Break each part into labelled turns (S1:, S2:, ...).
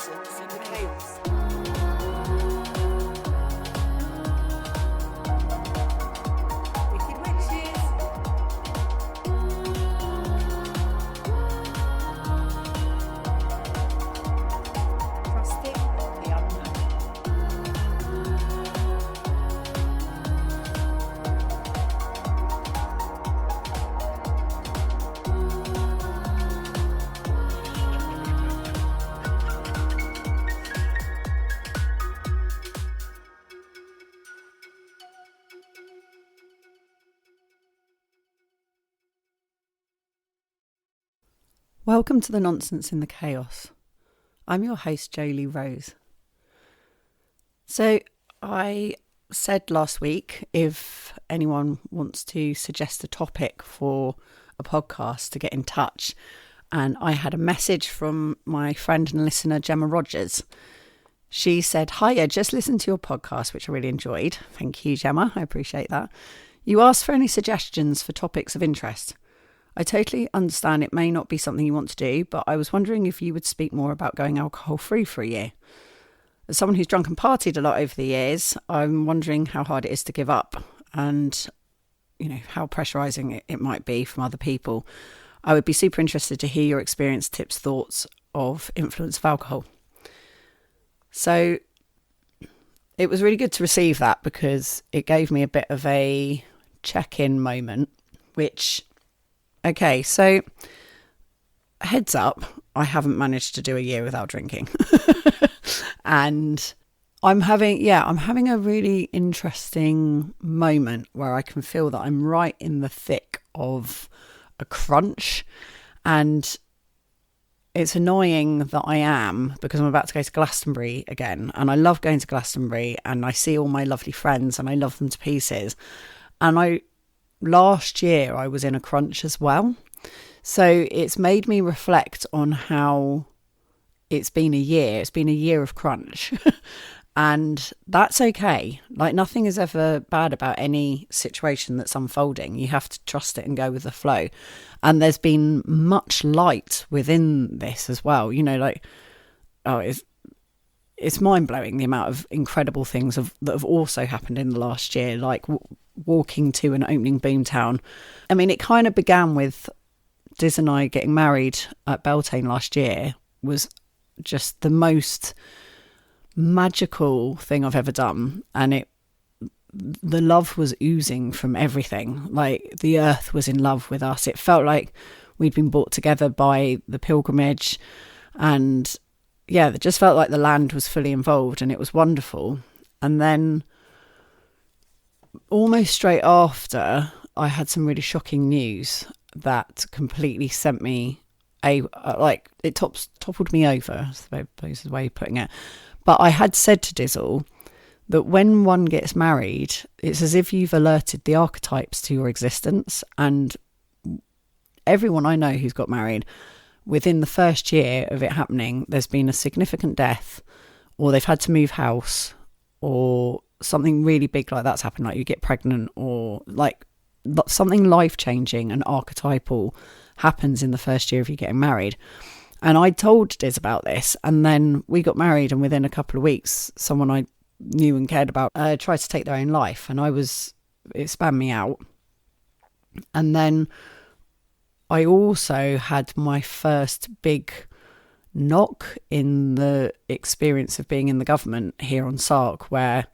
S1: nonsense in the chaos. Wicked witches. Trusting the unknown.
S2: Welcome to the Nonsense in the Chaos. I'm your host, Jolie Rose. So I said last week, if anyone wants to suggest a topic for a podcast, to get in touch. And I had a message from my friend and listener, Gemma Rogers. She said, "Hiya, just listened to your podcast, which I really enjoyed. Thank you, Gemma. I appreciate that. You asked for any suggestions for topics of interest. I totally understand it may not be something you want to do, but I was wondering if you would speak more about going alcohol-free for a year. As someone who's drunk and partied a lot over the years, I'm wondering how hard it is to give up and, how pressurising it might be from other people. I would be super interested to hear your experience, tips, thoughts of influence of alcohol." So it was really good to receive that because it gave me a bit of a check-in moment, which... Okay, so heads up, I haven't managed to do a year without drinking. And I'm having a really interesting moment where I can feel that I'm right in the thick of a crunch. And it's annoying that I am, because I'm about to go to Glastonbury again. And I love going to Glastonbury and I see all my lovely friends and I love them to pieces. And last year I was in a crunch as well. So it's made me reflect on how it's been a year. It's been a year of crunch. And that's okay. Like, nothing is ever bad about any situation that's unfolding. You have to trust it and go with the flow. And there's been much light within this as well. It's mind-blowing the amount of incredible things that have also happened in the last year, like walking to an opening boomtown. I mean, it kind of began with Diz and I getting married at Beltane last year. Was just the most magical thing I've ever done. And the love was oozing from everything. Like, the earth was in love with us. It felt like we'd been brought together by the pilgrimage, and it just felt like the land was fully involved, and it was wonderful. And then almost straight after, I had some really shocking news that completely sent me it toppled me over, I suppose is the way of putting it. But I had said to Dizzle that when one gets married, it's as if you've alerted the archetypes to your existence. And everyone I know who's got married, within the first year of it happening, there's been a significant death, or they've had to move house, or something really big like that's happened, like you get pregnant, or like something life-changing and archetypal happens in the first year of you getting married. And I told Diz about this, and then we got married, and within a couple of weeks, someone I knew and cared about tried to take their own life, and it spanned me out. And then I also had my first big knock in the experience of being in the government here on Sark, where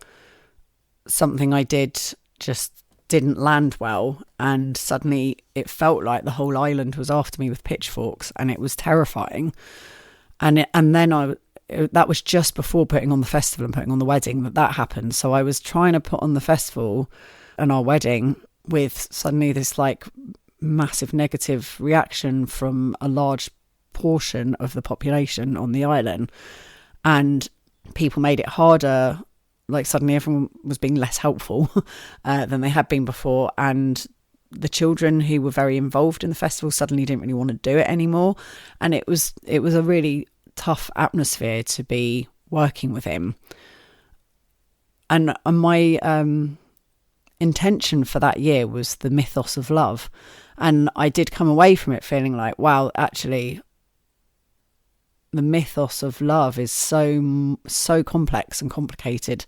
S2: something I did just didn't land well, and suddenly it felt like the whole island was after me with pitchforks, and it was terrifying. And then that was just before putting on the festival and putting on the wedding that happened. So I was trying to put on the festival and our wedding with suddenly this like massive negative reaction from a large portion of the population on the island, and people made it harder. Like, suddenly everyone was being less helpful than they had been before, and the children who were very involved in the festival suddenly didn't really want to do it anymore. And it was a really tough atmosphere to be working with him. And my intention for that year was the mythos of love. And I did come away from it feeling like, wow, actually, the mythos of love is so complex and complicated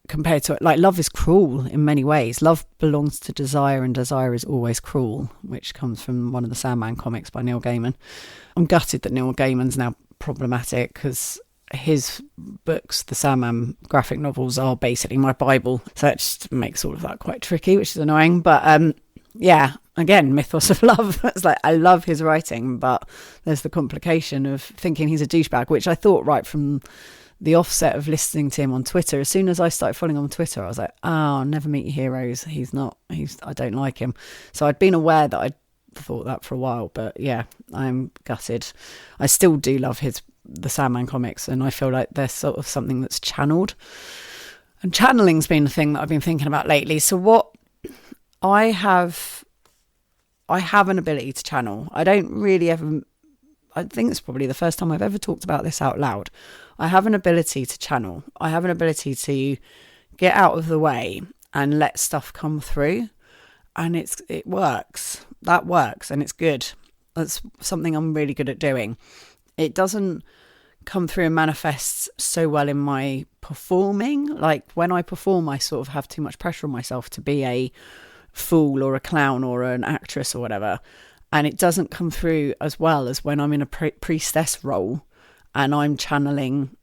S2: compared to it. Like, love is cruel in many ways. Love belongs to desire, and desire is always cruel, which comes from one of the Sandman comics by Neil Gaiman. I'm gutted that Neil Gaiman's now problematic, because his books, the Sandman graphic novels, are basically my Bible. So it just makes all of that quite tricky, which is annoying. But yeah, again, mythos of love. It's like, I love his writing, but there's the complication of thinking he's a douchebag, which I thought right from the offset of listening to him on Twitter. As soon as I started following him on Twitter, I was like, oh, never meet your heroes. I don't like him. So I'd been aware that I'd thought that for a while, but yeah, I'm gutted. I still do love the Sandman comics, and I feel like they're sort of something that's channeled. And channeling's been a thing that I've been thinking about lately. So what I have an ability to channel. I don't really ever, I think it's probably the first time I've ever talked about this out loud. I have an ability to channel. I have an ability to get out of the way and let stuff come through. And it works. That works, and it's good. That's something I'm really good at doing. It doesn't come through and manifest so well in my performing. Like, when I perform, I sort of have too much pressure on myself to be a fool or a clown or an actress or whatever. And it doesn't come through as well as when I'm in a priestess role and I'm channeling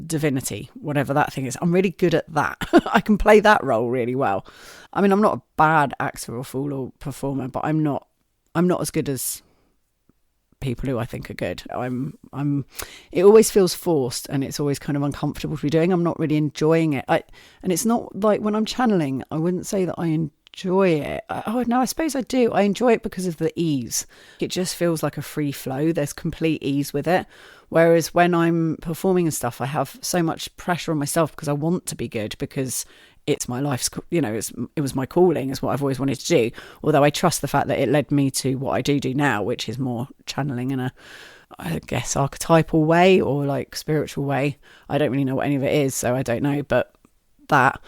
S2: divinity, whatever that thing is. I'm really good at that. I can play that role really well. I mean, I'm not a bad actor or fool or performer, but I'm not as good as people who I think are good. It always feels forced, and it's always kind of uncomfortable to be doing. I'm not really enjoying it. And it's not like, when I'm channeling, I wouldn't say that I enjoy it. No, I suppose I do. I enjoy it because of the ease. It just feels like a free flow. There's complete ease with it. Whereas when I'm performing and stuff, I have so much pressure on myself because I want to be good, because it's my life's, it was my calling. It's what I've always wanted to do. Although I trust the fact that it led me to what I do now, which is more channeling in a, I guess, archetypal way or like spiritual way. I don't really know what any of it is, so I don't know. But that,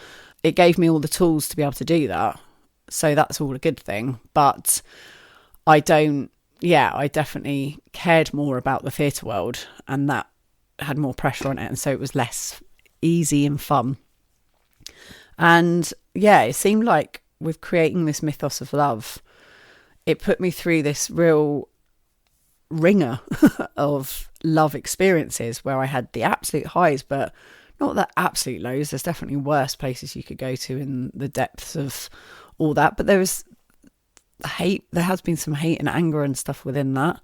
S2: it gave me all the tools to be able to do that. So that's all a good thing. But I definitely cared more about the theatre world, and that had more pressure on it. And so it was less easy and fun. And yeah, it seemed like with creating this mythos of love, it put me through this real ringer of love experiences where I had the absolute highs, but not the absolute lows. There's definitely worse places you could go to in the depths of all that. But there was hate. There has been some hate and anger and stuff within that.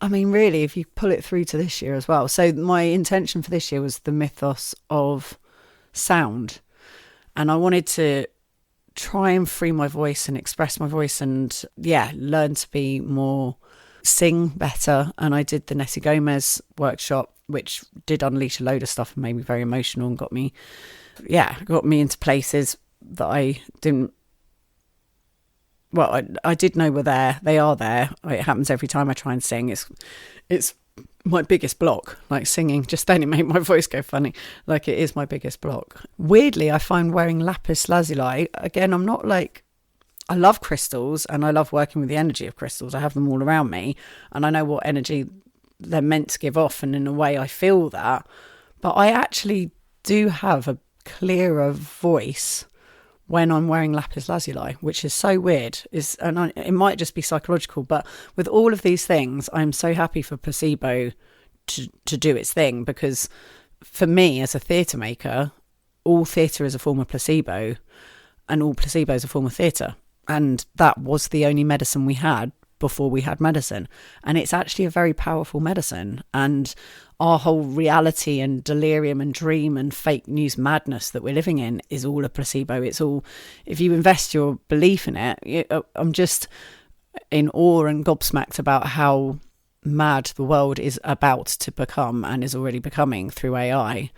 S2: I mean, really, if you pull it through to this year as well. So my intention for this year was the mythos of sound. And I wanted to try and free my voice and express my voice and, learn to be more, sing better. And I did the Nessie Gomez workshop, which did unleash a load of stuff and made me very emotional and got me into places that I didn't, I did know were there. They are there. It happens every time I try and sing. It's my biggest block, like singing. Just then it made my voice go funny. Like, it is my biggest block. Weirdly, I find wearing lapis lazuli, again, I'm not like, I love crystals and I love working with the energy of crystals. I have them all around me and I know what energy they're meant to give off, and in a way I feel that. But I actually do have a clearer voice when I'm wearing lapis lazuli, which is so weird. It might just be psychological, but with all of these things, I'm so happy for placebo to do its thing, because for me as a theatre maker, all theatre is a form of placebo and all placebo is a form of theatre. And that was the only medicine we had before we had medicine. And it's actually a very powerful medicine. And our whole reality and delirium and dream and fake news madness that we're living in is all a placebo. It's all, if you invest your belief in it, I'm just in awe and gobsmacked about how mad the world is about to become and is already becoming through AI.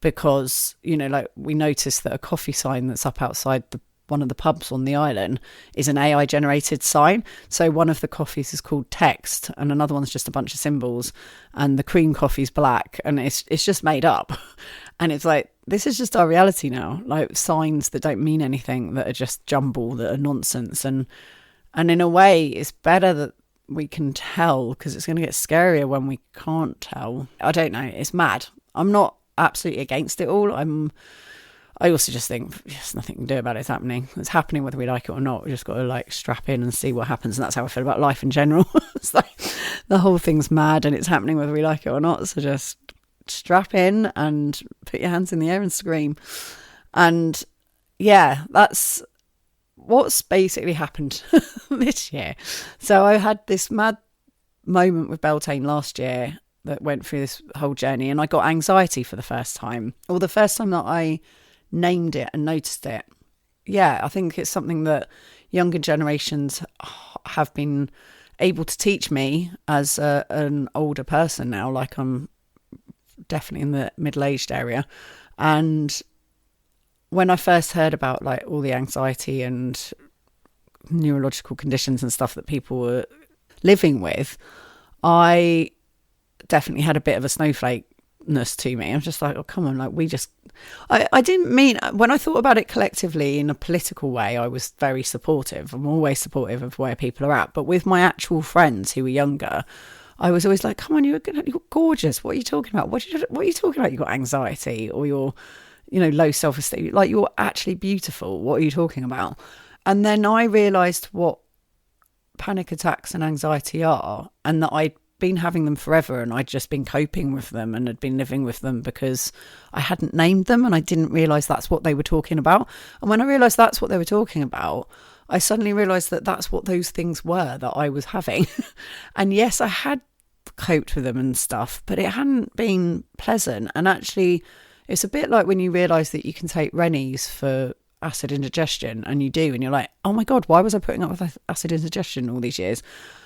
S2: Because, like, we noticed that a coffee sign that's up outside one of the pubs on the island is an AI generated sign. So one of the coffees is called text and another one's just a bunch of symbols, and the cream coffee's black, and it's just made up. And it's like, this is just our reality now, like signs that don't mean anything, that are just jumble, that are nonsense. And in a way it's better that we can tell, because it's going to get scarier when we can't tell. I don't know. It's mad. I'm not absolutely against it all. I also just think there's nothing to do about it. It's happening. It's happening whether we like it or not. We just got to like strap in and see what happens. And that's how I feel about life in general. It's like the whole thing's mad and it's happening whether we like it or not. So just strap in and put your hands in the air and scream. And yeah, that's what's basically happened this year. So I had this mad moment with Beltane last year that went through this whole journey, and I got anxiety for the first time, or the first time that I named it and noticed it. Yeah, I think it's something that younger generations have been able to teach me as an older person now. Like, I'm definitely in the middle-aged area. And when I first heard about like all the anxiety and neurological conditions and stuff that people were living with, I definitely had a bit of a snowflakeness to me. I'm just like, oh, come on, like I didn't mean, when I thought about it collectively in a political way, I was very supportive. I'm always supportive of where people are at. But with my actual friends who were younger, I was always like, come on, you're gorgeous. What are you talking about? What are you talking about? You've got anxiety, or you're, low self-esteem. Like, you're actually beautiful. What are you talking about? And then I realised what panic attacks and anxiety are, and that I'd been having them forever, and I'd just been coping with them and had been living with them because I hadn't named them, and I didn't realise that's what they were talking about. And when I realised that's what they were talking about, I suddenly realised that that's what those things were that I was having. And yes, I had coped with them and stuff, but it hadn't been pleasant. And actually, it's a bit like when you realise that you can take Rennies for acid indigestion, and you do, and you're like, oh my God, why was I putting up with acid indigestion all these years?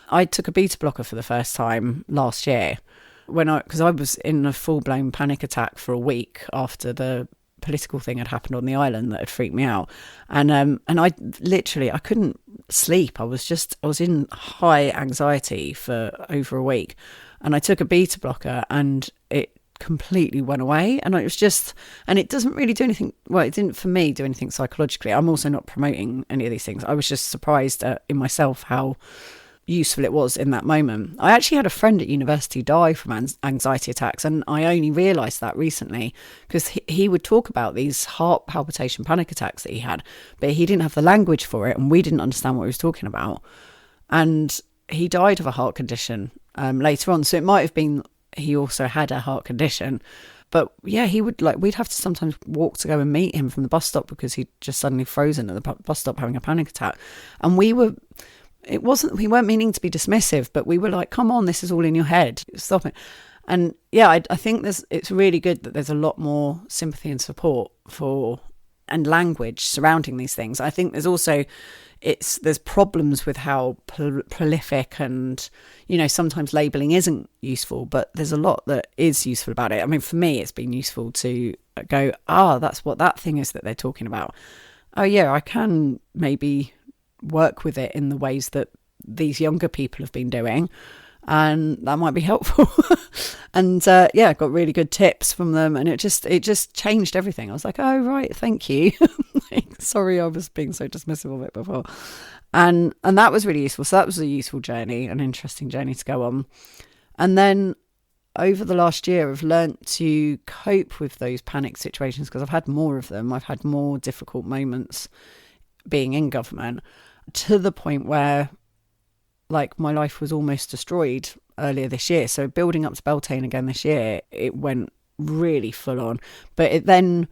S2: I took a beta blocker for the first time last year because I was in a full-blown panic attack for a week after the political thing had happened on the island that had freaked me out. And I couldn't sleep. I was in high anxiety for over a week, and I took a beta blocker and it completely went away. And it doesn't really do anything. Well, it didn't for me do anything psychologically. I'm also not promoting any of these things. I was just surprised in myself how useful it was in that moment. I actually had a friend at university die from anxiety attacks, and I only realised that recently because he would talk about these heart palpitation panic attacks that he had, but he didn't have the language for it, and we didn't understand what he was talking about. And he died of a heart condition later on, so it might have been he also had a heart condition. But yeah, he would we'd have to sometimes walk to go and meet him from the bus stop because he'd just suddenly frozen at the bus stop having a panic attack. And we weren't meaning to be dismissive, but we were like, come on, this is all in your head, stop it. And yeah, I think it's really good that there's a lot more sympathy and support and language surrounding these things. I think there's also there's problems with how prolific and sometimes labelling isn't useful, but there's a lot that is useful about it. I mean, for me, it's been useful to go, that's what that thing is that they're talking about. Oh yeah, I can maybe work with it in the ways that these younger people have been doing, and that might be helpful. And got really good tips from them, and it just changed everything. I was like, oh right, thank you. Sorry, I was being so dismissive of it before. And that was really useful. So that was a useful journey, an interesting journey to go on. And then over the last year, I've learnt to cope with those panic situations because I've had more of them. I've had more difficult moments being in government, to the point where my life was almost destroyed earlier this year. So building up to Beltane again this year, it went really full on. But it then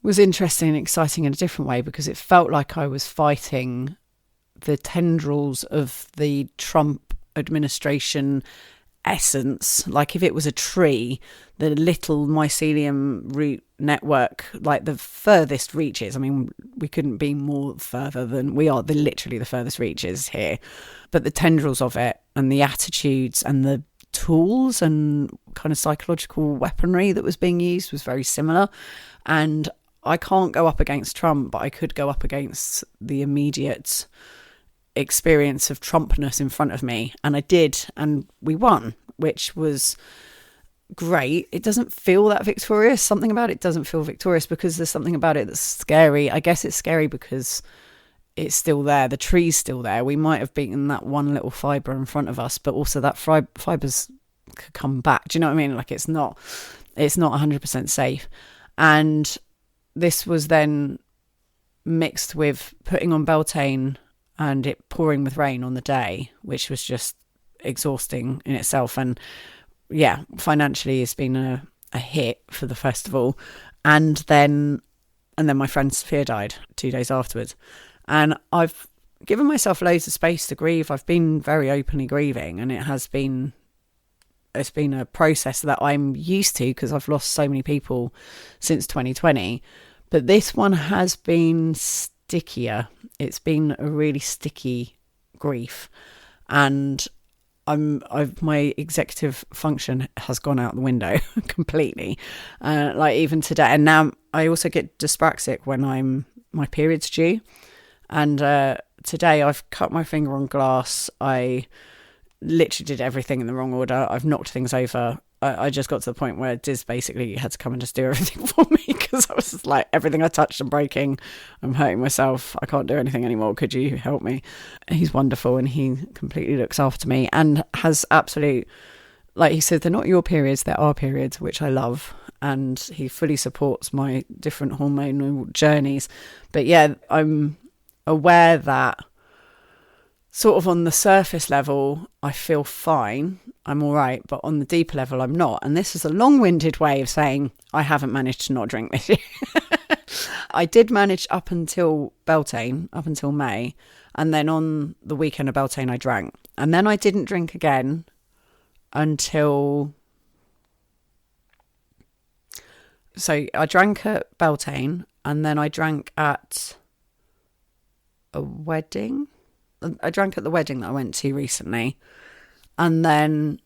S2: was interesting and exciting in a different way because it felt like I was fighting the tendrils of the Trump administration essence. Like if it was a tree, the little mycelium root network, like the furthest reaches. I mean, we couldn't be more further than we are, literally the furthest reaches here. But the tendrils of it and the attitudes and the tools and kind of psychological weaponry that was being used was very similar. And I can't go up against Trump, but I could go up against the immediate experience of Trumpness in front of me. And I did, and we won, which was great. It doesn't feel that victorious. Something about it doesn't feel victorious because there's something about it that's scary. I guess it's scary because it's still there. The tree's still there. We might have beaten that one little fibre in front of us, but also that fibre's could come back. Do you know what I mean? Like, it's not 100% safe. And this was then mixed with putting on Beltane and it pouring with rain on the day, which was just exhausting in itself. And yeah, financially it's been a hit for the festival. And then my friend Sophia died 2 days afterwards. And I've given myself loads of space to grieve. I've been very openly grieving, and it's been a process that I'm used to because I've lost so many people since 2020. But this one has been stickier. It's been a really sticky grief. And my executive function has gone out the window completely. Like even today. And now I also get dyspraxic when my period's due. And today I've cut my finger on glass. I literally did everything in the wrong order. I've knocked things over. I just got to the point where Diz basically had to come and just do everything for me because I was just like, everything I touched I'm breaking. I'm hurting myself. I can't do anything anymore. Could you help me? He's wonderful, and he completely looks after me and has absolute, like he said, they're not your periods, they're our periods, which I love. And he fully supports my different hormonal journeys. But yeah, I'm aware that sort of on the surface level, I feel fine. I'm all right. But on the deeper level, I'm not. And this is a long-winded way of saying I haven't managed to not drink this year. I did manage up until Beltane, up until May. And then on the weekend of Beltane, I drank. And then I didn't drink again until... So I drank at Beltane, and then I drank at a wedding. I drank at the wedding that I went to recently. And then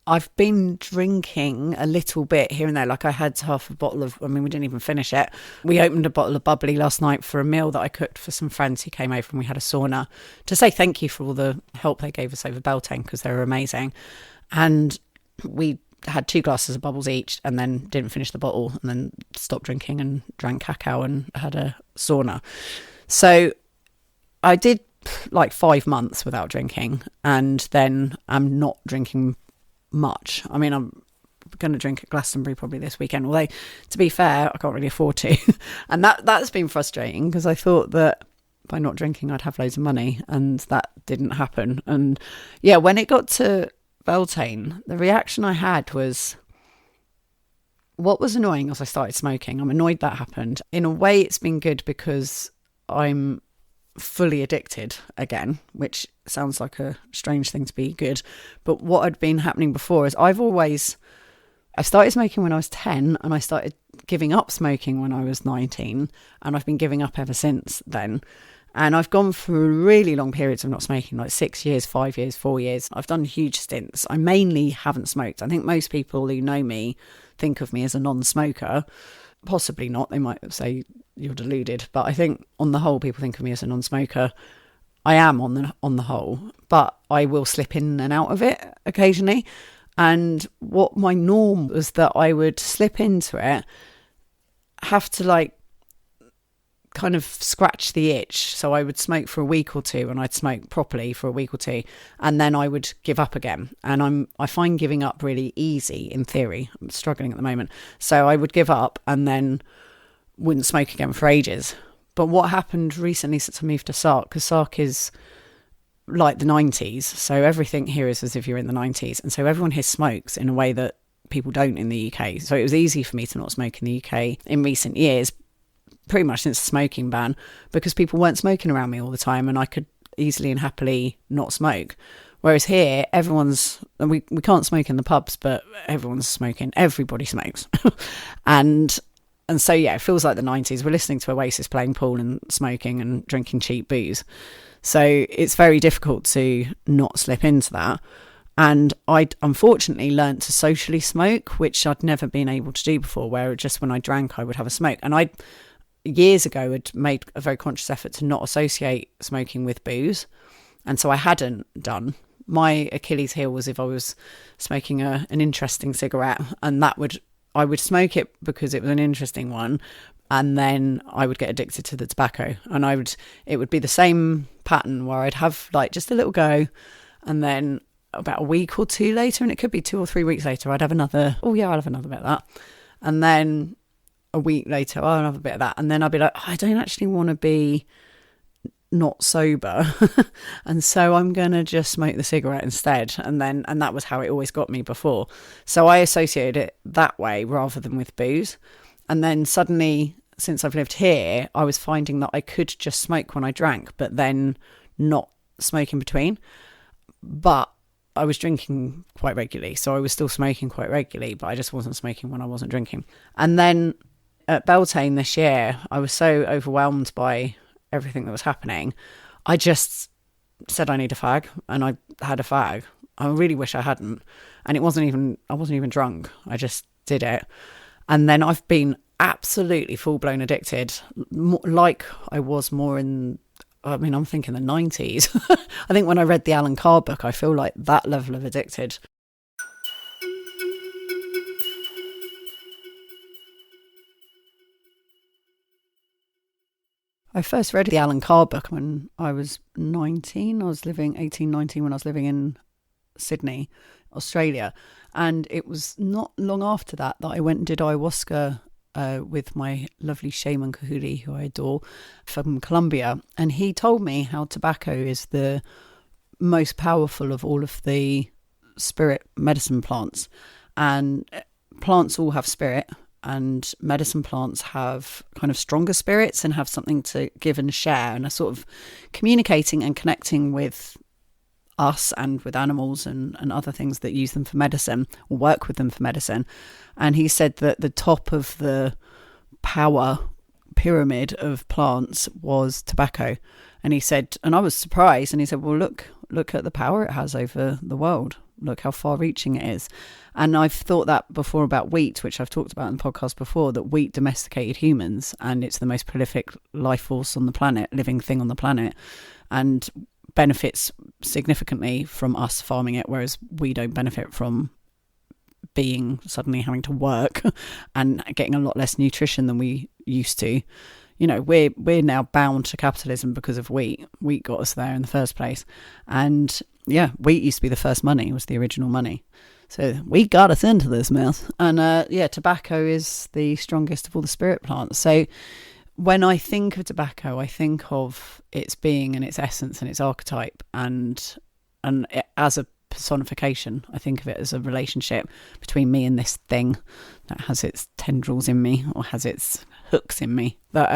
S2: I've been drinking a little bit here and there. Like I had half a bottle of, we didn't even finish it. We opened a bottle of bubbly last night for a meal that I cooked for some friends who came over, and we had a sauna to say thank you for all the help they gave us over Beltane because they were amazing. And we had 2 glasses of bubbles each and then didn't finish the bottle and then stopped drinking and drank cacao and had a sauna. So I did like 5 months without drinking, and then I'm not drinking much. I'm going to drink at Glastonbury probably this weekend, although to be fair, I can't really afford to. And that's been frustrating because I thought that by not drinking I'd have loads of money, and that didn't happen. And yeah, when it got to Beltane, the reaction I had was, what was annoying was I started smoking. I'm annoyed that happened. In a way, it's been good because I'm fully addicted again, which sounds like a strange thing to be good. But what had been happening before is I started smoking when I was 10, and I started giving up smoking when I was 19, and I've been giving up ever since then. And I've gone through really long periods of not smoking, like 6 years, 5 years, 4 years. I've done huge stints. I mainly haven't smoked. I think most people who know me think of me as a non-smoker. Possibly not. They might say you're deluded. But I think on the whole, people think of me as a non-smoker. I am on the whole, but I will slip in and out of it occasionally. And what my norm was that I would slip into it, have to like kind of scratch the itch. So I would smoke for a week or two, and I'd smoke properly for a week or two, and then I would give up again. And I find giving up really easy in theory. I'm struggling at the moment. So I would give up and then wouldn't smoke again for ages. But what happened recently since I moved to Sark, because Sark is like the 90s, so everything here is as if you're in the 90s, and so everyone here smokes in a way that people don't in the UK. So it was easy for me to not smoke in the UK in recent years, pretty much since the smoking ban, because people weren't smoking around me all the time, and I could easily and happily not smoke. Whereas here, we can't smoke in the pubs, but everyone's smoking. Everybody smokes. and so, yeah, it feels like the 90s. We're listening to Oasis playing pool and smoking and drinking cheap booze. So it's very difficult to not slip into that. And I unfortunately learnt to socially smoke, which I'd never been able to do before, where just when I drank, I would have a smoke. And I years ago had made a very conscious effort to not associate smoking with booze. And so I hadn't done. My Achilles heel was if I was smoking an interesting cigarette, and I would smoke it because it was an interesting one, and then I would get addicted to the tobacco, and it would be the same pattern where I'd have like just a little go, and then about a week or two later, and it could be 2 or 3 weeks later, I'd have another, oh yeah, I'll have another bit of that. And then a week later, I'll have a bit of that. And then I'll be like, I don't actually want to be not sober. And so I'm going to just smoke the cigarette instead. And that was how it always got me before. So I associated it that way rather than with booze. And then suddenly, since I've lived here, I was finding that I could just smoke when I drank, but then not smoke in between. But I was drinking quite regularly, so I was still smoking quite regularly, but I just wasn't smoking when I wasn't drinking. And then at Beltane this year, I was so overwhelmed by everything that was happening. I just said I need a fag, and I had a fag. I really wish I hadn't. And I wasn't even drunk. I just did it. And then I've been absolutely full-blown addicted, like I was more in, I'm thinking the 90s. I think when I read the Alan Carr book, I feel like that level of addicted. I first read the Alan Carr book when I was 19. I was living 18, 19 when I was living in Sydney, Australia. And it was not long after that I went and did ayahuasca with my lovely shaman Kahuli, who I adore, from Colombia. And he told me how tobacco is the most powerful of all of the spirit medicine plants. And plants all have spirit, and medicine plants have kind of stronger spirits and have something to give and share, and are sort of communicating and connecting with us and with animals and other things that use them for medicine or work with them for medicine. And he said that the top of the power pyramid of plants was tobacco. And he said, and I was surprised, and he said, well, look at the power it has over the world. Look how far reaching it is. And I've thought that before about wheat, which I've talked about in the podcast before, that wheat domesticated humans, and it's the most prolific life force on the planet, living thing on the planet, and benefits significantly from us farming it, whereas we don't benefit from being suddenly having to work and getting a lot less nutrition than we used to. You know, we're now bound to capitalism because of wheat. Wheat got us there in the first place. And yeah, wheat used to be the first money, it was the original money. So wheat got us into this mess. And tobacco is the strongest of all the spirit plants. So when I think of tobacco, I think of its being and its essence and its archetype, and it, as a personification. I think of it as a relationship between me and this thing that has its tendrils in me, or has its hooks in me. That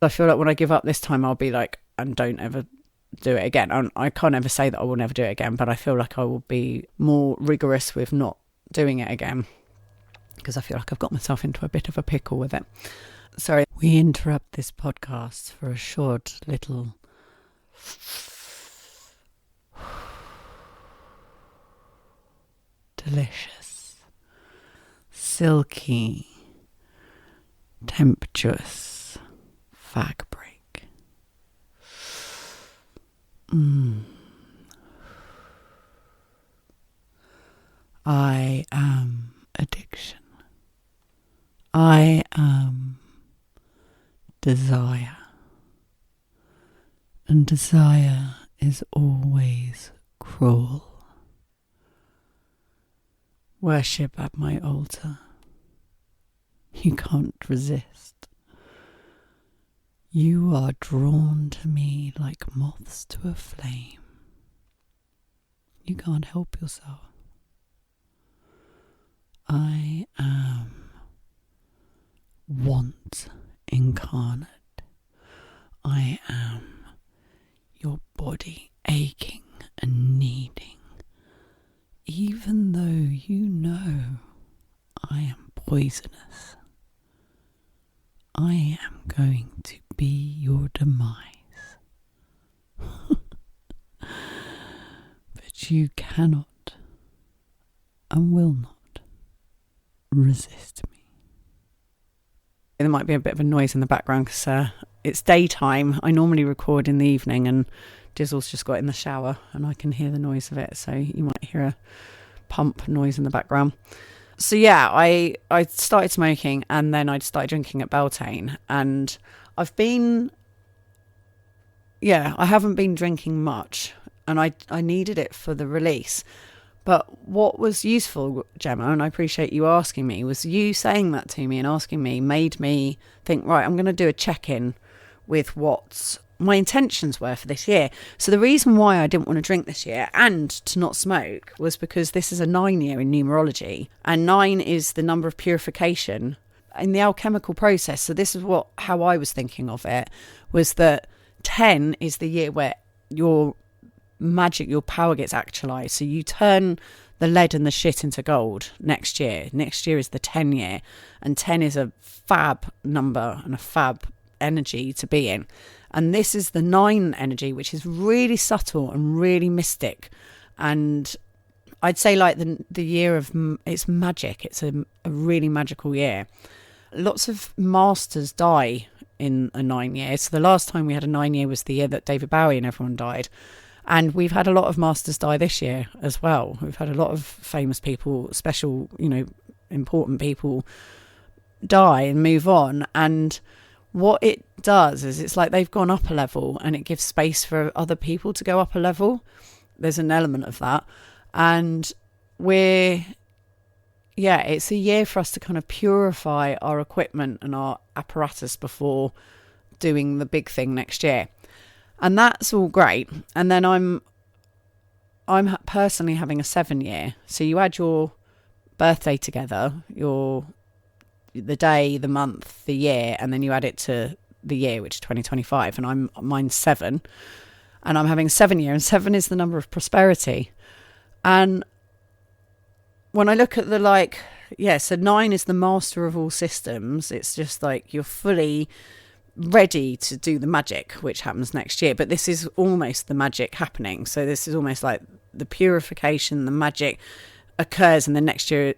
S2: I feel like when I give up this time, I'll be like, and don't ever do it again. I can't ever say that I will never do it again, but I feel like I will be more rigorous with not doing it again, because I feel like I've got myself into a bit of a pickle with it. Sorry, we interrupt this podcast for a short little delicious, silky, tempestuous fag break. I am addiction. I am desire. And desire is always cruel. Worship at my altar. You can't resist. You are drawn to me like moths to a flame. You can't help yourself. I am want incarnate. I am your body aching and needing, even though you know I am poisonous. I am going to be your demise. But you cannot and will not resist me. There might be a bit of a noise in the background because it's daytime. I normally record in the evening, and Dizzle's just got in the shower and I can hear the noise of it, so you might hear a pump noise in the background. So yeah, I started smoking and then I started drinking at Beltane, and I've been, I haven't been drinking much, and I needed it for the release. But what was useful, Gemma, and I appreciate you asking me, was you saying that to me and asking me made me think, right, I'm going to do a check-in with what my intentions were for this year. So the reason why I didn't want to drink this year and to not smoke was because this is a 9-year in numerology, and 9 is the number of purification in the alchemical process. So this is how I was thinking of it, was that 10 is the year where your magic, your power gets actualized. So you turn the lead and the shit into gold next year. Next year is the 10 year, and 10 is a fab number and a fab energy to be in. And this is the 9 energy, which is really subtle and really mystic. And I'd say like the year of, it's magic. It's a really magical year. Lots of masters die in a 9 year. So the last time we had a 9 year was the year that David Bowie and everyone died. And we've had a lot of masters die this year as well. We've had a lot of famous people, special, important people die and move on. And what it does is it's like they've gone up a level, and it gives space for other people to go up a level. There's an element of that. And it's a year for us to kind of purify our equipment and our apparatus before doing the big thing next year. And that's all great. And then I'm personally having a 7 year. So you add your birthday together, the day, the month, the year, and then you add it to the year, which is 2025. And mine's 7. And I'm having a 7 year, and 7 is the number of prosperity. And when I look at so 9 is the master of all systems. It's just like you're fully ready to do the magic, which happens next year. But this is almost the magic happening. So this is almost like the purification, the magic occurs, and then next year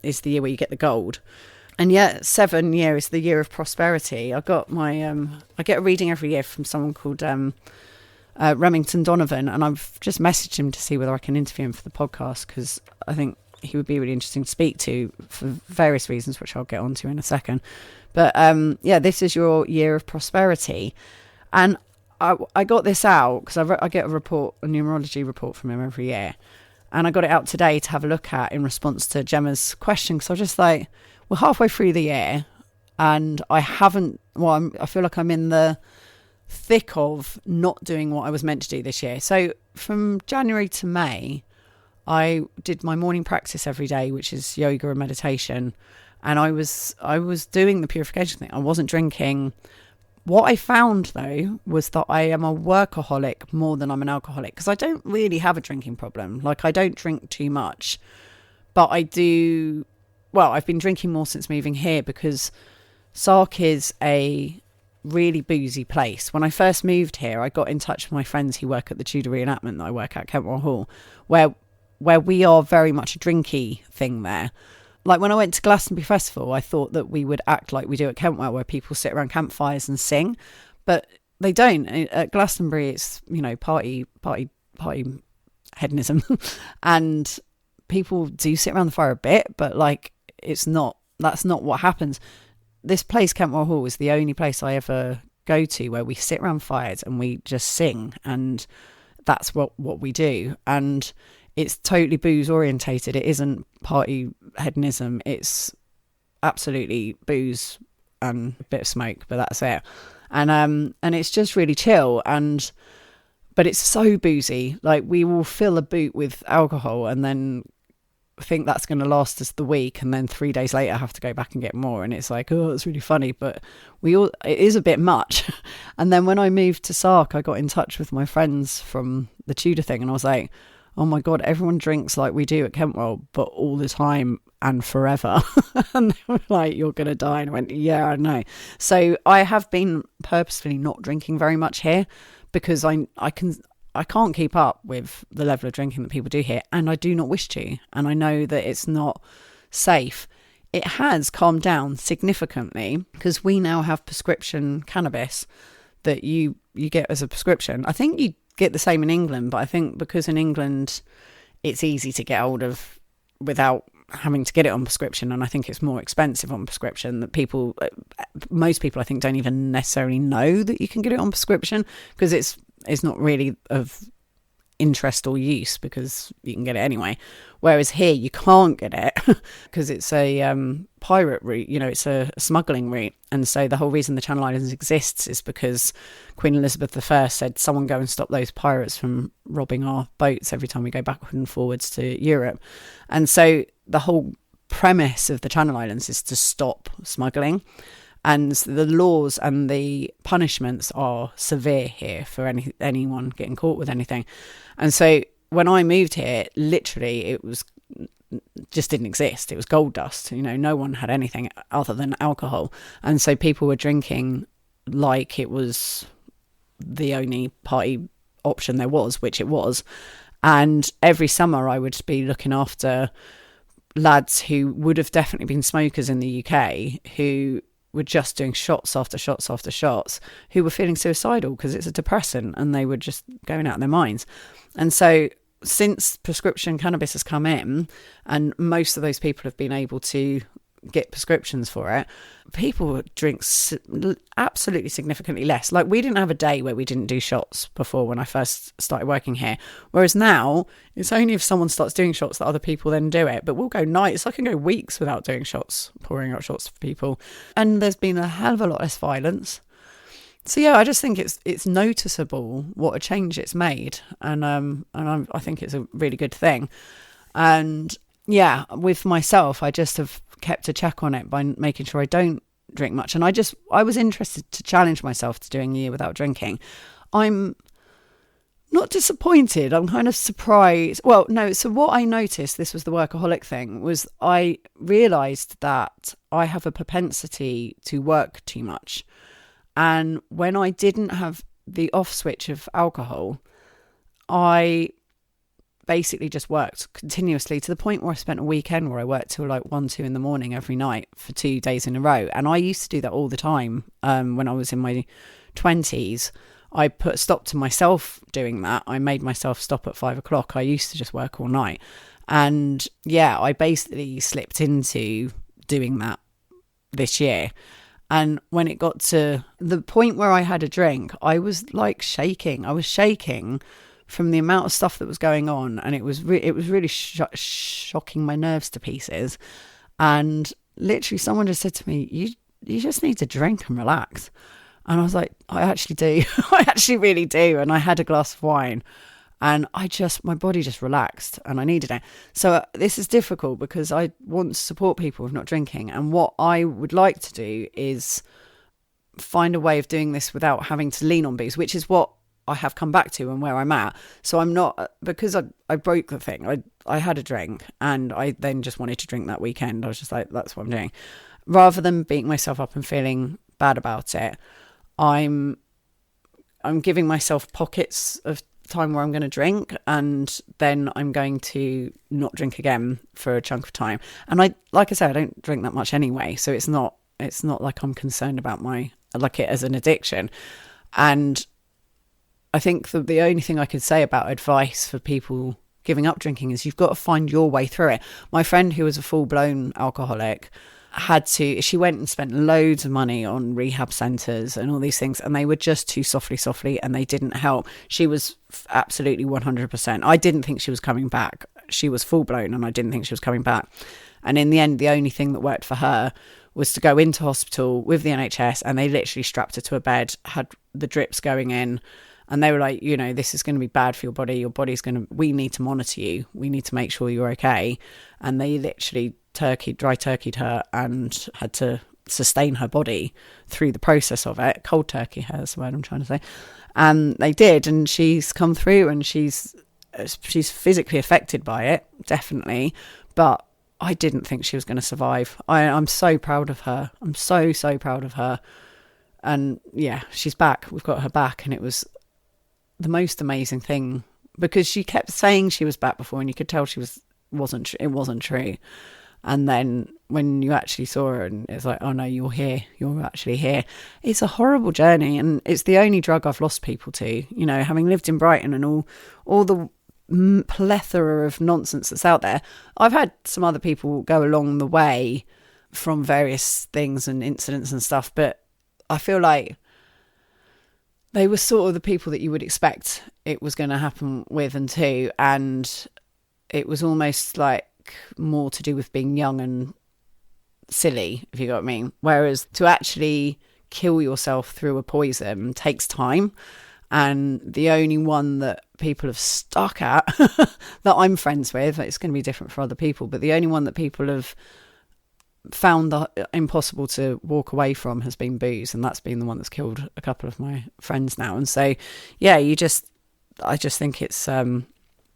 S2: is the year where you get the gold. And yet 7 year is the year of prosperity. I got I get a reading every year from someone called Remington Donovan, and I've just messaged him to see whether I can interview him for the podcast, because I think he would be really interesting to speak to for various reasons, which I'll get onto in a second. But this is your year of prosperity. And I got this out because I get a numerology report from him every year. And I got it out today to have a look at in response to Gemma's question. Because I was just like, we're halfway through the year, and I feel like I'm in the thick of not doing what I was meant to do this year. So from January to May, I did my morning practice every day, which is yoga and meditation. And I was doing the purification thing. I wasn't drinking. What I found, though, was that I am a workaholic more than I'm an alcoholic, because I don't really have a drinking problem. Like, I don't drink too much, but I do. Well, I've been drinking more since moving here, because Sark is a really boozy place. When I first moved here, I got in touch with my friends who work at the Tudor reenactment that I work at, Kentwell Hall, where we are very much a drinky thing there. Like when I went to Glastonbury Festival, I thought that we would act like we do at Kentwell, where people sit around campfires and sing, but they don't. At Glastonbury, it's, party hedonism, and people do sit around the fire a bit, but that's not what happens. This place, Kentwell Hall, is the only place I ever go to where we sit around fires and we just sing, and that's what we do. And it's totally booze orientated. It isn't party hedonism. It's absolutely booze and a bit of smoke, but that's it. And it's just really chill. But it's so boozy. Like, we will fill a boot with alcohol and then think that's going to last us the week, and then 3 days later have to go back and get more. And it's like, oh, it's really funny, but it is a bit much. And then when I moved to Sark, I got in touch with my friends from the Tudor thing, and I was like, oh my God, everyone drinks like we do at Kentwell, but all the time and forever. And they were like, you're going to die. And I went, yeah, I know. So I have been purposefully not drinking very much here, because I can't keep up with the level of drinking that people do here, and I do not wish to. And I know that it's not safe. It has calmed down significantly, because we now have prescription cannabis that you get as a prescription. I think you get the same in England, but I think because in England it's easy to get hold of without having to get it on prescription, and I think it's more expensive on prescription, that most people I think don't even necessarily know that you can get it on prescription, because it's not really of interest or use because you can get it anyway. Whereas here you can't get it because it's a pirate route, it's a smuggling route. And so the whole reason the Channel Islands exists is because Queen Elizabeth I said, someone go and stop those pirates from robbing our boats every time we go backward and forwards to Europe. And so the whole premise of the Channel Islands is to stop smuggling. And the laws and the punishments are severe here for anyone getting caught with anything. And so when I moved here, literally it was just didn't exist. It was gold dust. No one had anything other than alcohol. And so people were drinking like it was the only party option there was, which it was. And every summer I would be looking after lads who would have definitely been smokers in the UK, who were just doing shots after shots after shots, who were feeling suicidal because it's a depressant and they were just going out of their minds. And so since prescription cannabis has come in, and most of those people have been able to get prescriptions for it, people drink absolutely significantly less. Like, we didn't have a day where we didn't do shots before when I first started working here, whereas now it's only if someone starts doing shots that other people then do it. But we'll go nights, I can go weeks without doing shots, pouring out shots for people. And there's been a hell of a lot less violence. So yeah, I just think it's noticeable what a change it's made, and I think it's a really good thing. And yeah, with myself, I just have kept a check on it by making sure I don't drink much. And I was interested to challenge myself to doing a year without drinking. I'm not disappointed. I'm kind of surprised. Well, no. So what I noticed, this was the workaholic thing, was I realised that I have a propensity to work too much. And when I didn't have the off switch of alcohol, I basically just worked continuously, to the point where I spent a weekend where I worked till like 1-2 in the morning every night for 2 days in a row. And I used to do that all the time when I was in my 20s. I put a stop to myself doing that. I made myself stop at 5 o'clock. I used to just work all night. And yeah, I basically slipped into doing that this year. And when it got to the point where I had a drink, I was like shaking. I was shaking from the amount of stuff that was going on, and it was really shocking my nerves to pieces. And literally someone just said to me, you just need to drink and relax. And I was like, I actually do. I actually really do. And I had a glass of wine, and my body just relaxed, and I needed it. So this is difficult because I want to support people with not drinking. And what I would like to do is find a way of doing this without having to lean on booze, which is what I have come back to and where I'm at. So I'm not, because I broke the thing. I had a drink, and I then just wanted to drink that weekend. I was just like, that's what I'm doing. Rather than beating myself up and feeling bad about it, I'm giving myself pockets of time where I'm going to drink, and then I'm going to not drink again for a chunk of time. And like I said, I don't drink that much anyway, so it's not like I'm concerned about it as an addiction. And I think the only thing I could say about advice for people giving up drinking is you've got to find your way through it. My friend, who was a full-blown alcoholic, she went and spent loads of money on rehab centres and all these things, and they were just too softly, and they didn't help. She was absolutely 100%. I didn't think she was coming back. She was full-blown, and I didn't think she was coming back. And in the end, the only thing that worked for her was to go into hospital with the NHS, and they literally strapped her to a bed, had the drips going in, and they were like, this is going to be bad for your body. We need to monitor you. We need to make sure you're okay. And they literally dry turkeyed her and had to sustain her body through the process of it. Cold turkey, that's the word I'm trying to say. And they did, and she's come through, and she's physically affected by it, definitely. But I didn't think she was going to survive. I'm so proud of her. I'm so, so proud of her. And yeah, she's back. We've got her back, and it was the most amazing thing, because she kept saying she was back before, and you could tell it wasn't true. And then when you actually saw her, and it's like, oh no, you're here, you're actually here. It's a horrible journey, and it's the only drug I've lost people to, having lived in Brighton, and all the plethora of nonsense that's out there. I've had some other people go along the way from various things and incidents and stuff, but I feel like they were sort of the people that you would expect it was going to happen with and to, and it was almost like more to do with being young and silly, if you got what I mean. Whereas to actually kill yourself through a poison takes time, and the only one that people have stuck at that I'm friends with, it's going to be different for other people, but the only one that people have found that impossible to walk away from has been booze, and that's been the one that's killed a couple of my friends now. And so yeah, I just think it's the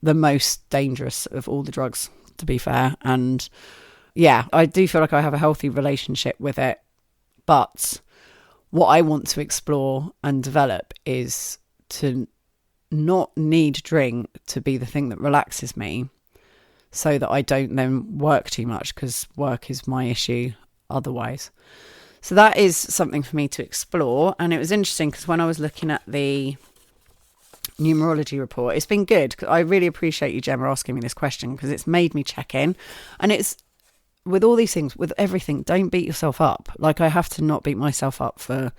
S2: most dangerous of all the drugs, to be fair. And yeah, I do feel like I have a healthy relationship with it, but what I want to explore and develop is to not need drink to be the thing that relaxes me, so that I don't then work too much, because work is my issue otherwise. So that is something for me to explore. And it was interesting because when I was looking at the numerology report, it's been good. I really appreciate you, Gemma, asking me this question, because it's made me check in. And it's with all these things, with everything, don't beat yourself up. Like, I have to not beat myself up for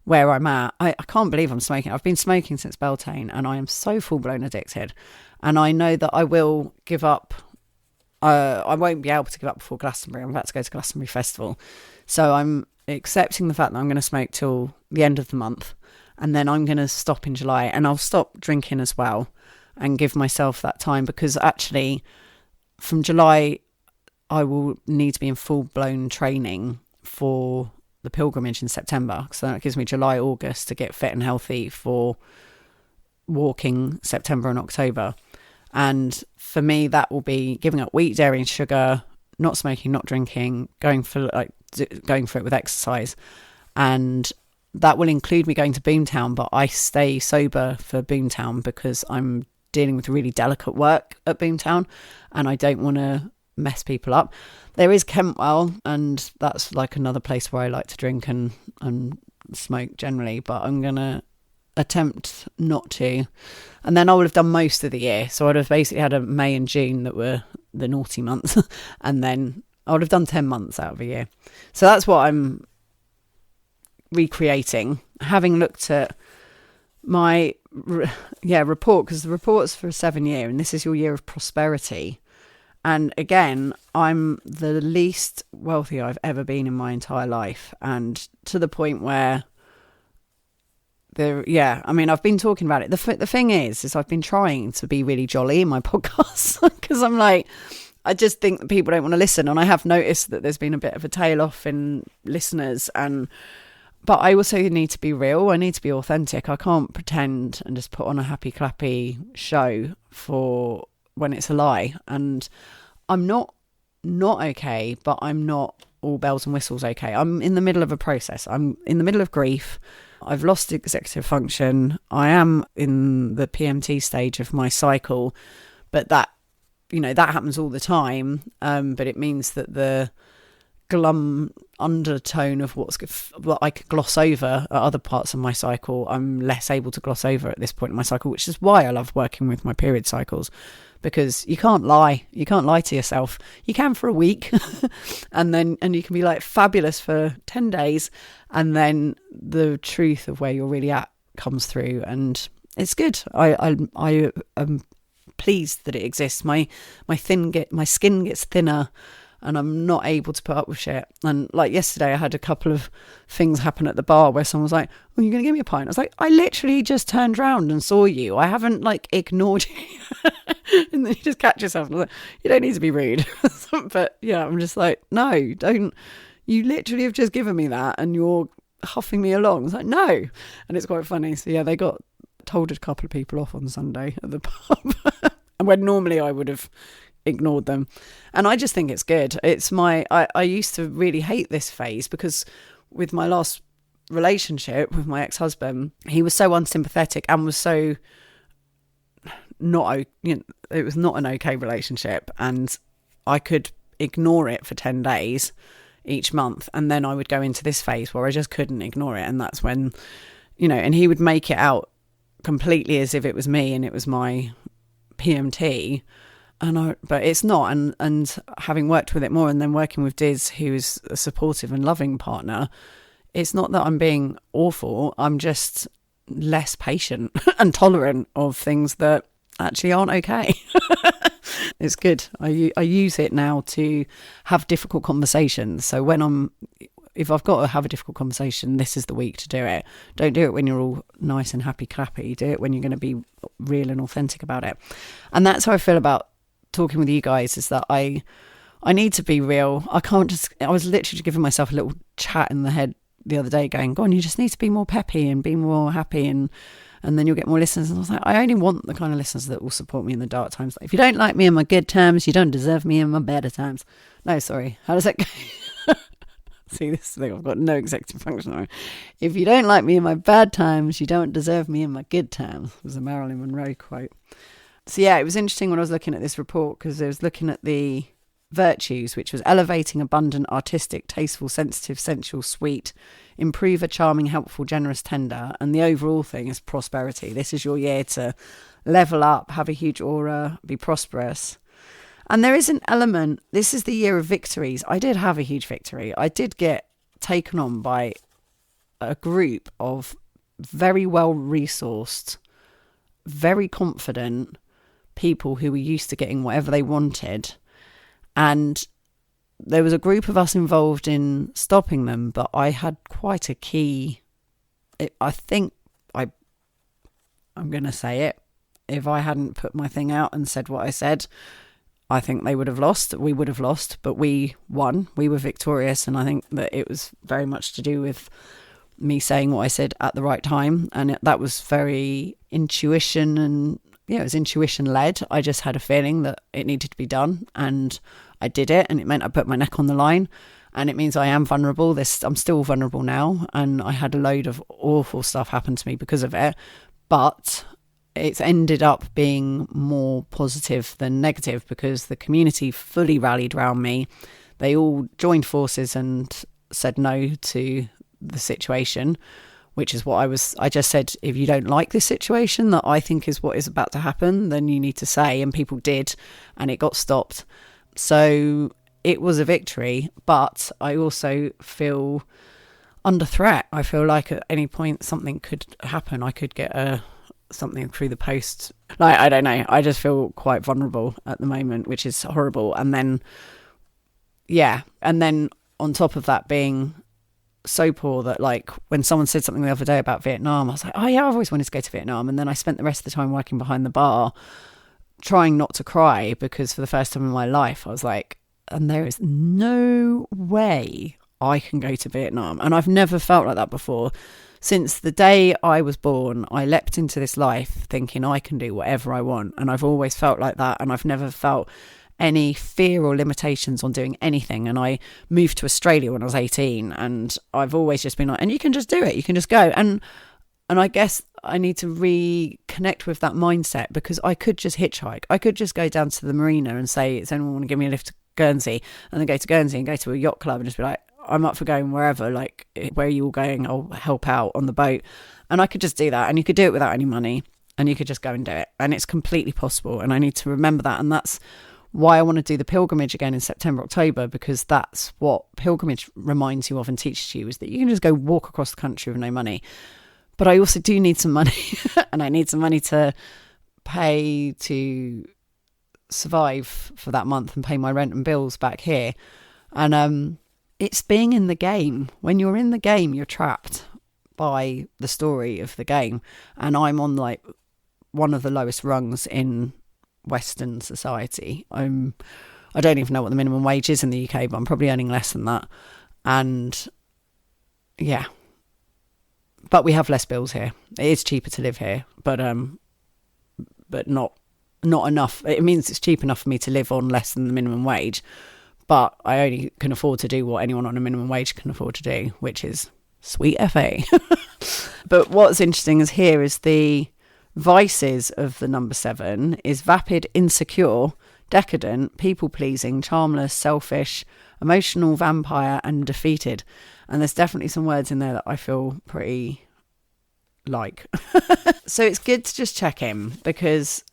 S2: where I'm at. I can't believe I'm smoking. I've been smoking since Beltane, and I am so full-blown addicted. And I know that I will give up. I won't be able to give up before Glastonbury. I'm about to go to Glastonbury Festival. So I'm accepting the fact that I'm going to smoke till the end of the month. And then I'm going to stop in July, and I'll stop drinking as well and give myself that time, because actually from July, I will need to be in full-blown training for the pilgrimage in September. So that gives me July, August to get fit and healthy for walking September and October. And for me, that will be giving up wheat, dairy and sugar, not smoking, not drinking, going for it with exercise. And that will include me going to Boomtown, but I stay sober for Boomtown because I'm dealing with really delicate work at Boomtown, and I don't want to mess people up. There is Kentwell, and that's like another place where I like to drink and smoke generally, but I'm going to attempt not to. And then I would have done most of the year. So I'd have basically had a May and June that were the naughty months, and then I would have done 10 months out of a year. So that's what I'm recreating, having looked at my report, because the report's for a 7-year, and this is your year of prosperity. And again, I'm the least wealthy I've ever been in my entire life, and to the point where I've been talking about it. The thing is I've been trying to be really jolly in my podcasts, because I'm like, I just think that people don't want to listen, and I have noticed that there's been a bit of a tail off in listeners. But I also need to be real. I need to be authentic. I can't pretend and just put on a happy clappy show for when it's a lie. And I'm not okay, but I'm not all bells and whistles okay. I'm in the middle of a process. I'm in the middle of grief. I've lost executive function. I am in the PMT stage of my cycle, but that happens all the time. But it means that the glum undertone of what I could gloss over at other parts of my cycle, I'm less able to gloss over at this point in my cycle, which is why I love working with my period cycles, because you can't lie to yourself. You can for a week and you can be like fabulous for 10 days, and then the truth of where you're really at comes through, and it's good. I am pleased that it exists. My skin gets thinner, and I'm not able to put up with shit. And like yesterday, I had a couple of things happen at the bar where someone was like, "Oh, you're going to give me a pint?" I was like, "I literally just turned around and saw you. I haven't like ignored you." And then you just catch yourself and like, you don't need to be rude. But yeah, I'm just like, no, don't. You literally have just given me that and you're huffing me along. It's like, no. And it's quite funny. So yeah, they told a couple of people off on Sunday at the pub. And when normally I would have ignored them. And I just think it's good. It's I used to really hate this phase, because with my last relationship with my ex-husband, he was so unsympathetic and was so it was not an okay relationship, and I could ignore it for 10 days each month, and then I would go into this phase where I just couldn't ignore it. And that's when, and he would make it out completely as if it was me and it was my PMT, but it's not. And having worked with it more, and then working with Diz, who is a supportive and loving partner, it's not that I'm being awful. I'm just less patient and tolerant of things that actually aren't okay. It's good. I use it now to have difficult conversations. So if I've got to have a difficult conversation, this is the week to do it. Don't do it when you're all nice and happy clappy. Do it when you're going to be real and authentic about it. And that's how I feel about talking with you guys, is that I need to be real. I was literally giving myself a little chat in the head the other day going, go on, you just need to be more peppy and be more happy, and then you'll get more listeners. And I was like, I only want the kind of listeners that will support me in the dark times. Like, if you don't like me in my good times, you don't deserve me in my better times. No, sorry. How does that go? See, this thing, I've got no executive function on. If you don't like me in my bad times, you don't deserve me in my good times. It was a Marilyn Monroe quote. So yeah, it was interesting when I was looking at this report, because I was looking at the virtues, which was elevating, abundant, artistic, tasteful, sensitive, sensual, sweet, improver, charming, helpful, generous, tender. And the overall thing is prosperity. This is your year to level up, have a huge aura, be prosperous. And there is an element, this is the year of victories. I did have a huge victory. I did get taken on by a group of very well resourced, very confident people who were used to getting whatever they wanted. And there was a group of us involved in stopping them, but I had quite a key. I think I'm going to say it. If I hadn't put my thing out and said what I said, I think they would have lost. We would have lost, but we won. We were victorious. And I think that it was very much to do with me saying what I said at the right time. And that was very intuition, and it was intuition led. I just had a feeling that it needed to be done, and I did it. And it meant I put my neck on the line, and it means I am vulnerable. I'm still vulnerable now. And I had a load of awful stuff happen to me because of it. But it's ended up being more positive than negative, because the community fully rallied around me. They all joined forces and said no to the situation, which is what I just said, if you don't like this situation that I think is what is about to happen, then you need to say, and people did, and it got stopped. So it was a victory, but I also feel under threat. I feel like at any point something could happen. I could get something through the post. Like, I don't know. I just feel quite vulnerable at the moment, which is horrible. And then, on top of that, being so poor that, like, when someone said something the other day about Vietnam, I was like, oh yeah, I've always wanted to go to Vietnam. And then I spent the rest of the time working behind the bar, trying not to cry, because for the first time in my life, I was like, and there is no way I can go to Vietnam. And I've never felt like that before. Since the day I was born, I leapt into this life thinking I can do whatever I want. And I've always felt like that. And I've never felt any fear or limitations on doing anything. And I moved to Australia when I was 18. And I've always just been like, and you can just do it. You can just go. And I guess I need to reconnect with that mindset, because I could just hitchhike. I could just go down to the marina and say, does anyone want to give me a lift to Guernsey? And then go to Guernsey and go to a yacht club and just be like, I'm up for going wherever, like, where are you all going? I'll help out on the boat. And I could just do that. And you could do it without any money, and you could just go and do it. And it's completely possible. And I need to remember that. And that's why I want to do the pilgrimage again in September, October, because that's what pilgrimage reminds you of and teaches you, is that you can just go walk across the country with no money. But I also do need some money, and I need some money to pay to survive for that month and pay my rent and bills back here. And it's being in the game. When you're in the game, you're trapped by the story of the game. And I'm on, like, one of the lowest rungs in Western society. I don't even know what the minimum wage is in the UK, but I'm probably earning less than that. And yeah, but we have less bills here. It is cheaper to live here, but not enough. It means it's cheap enough for me to live on less than the minimum wage. But I only can afford to do what anyone on a minimum wage can afford to do, which is sweet FA. But what's interesting is here is the vices of the number 7 is vapid, insecure, decadent, people-pleasing, charmless, selfish, emotional, vampire, and defeated. And there's definitely some words in there that I feel pretty like. So it's good to just check in, because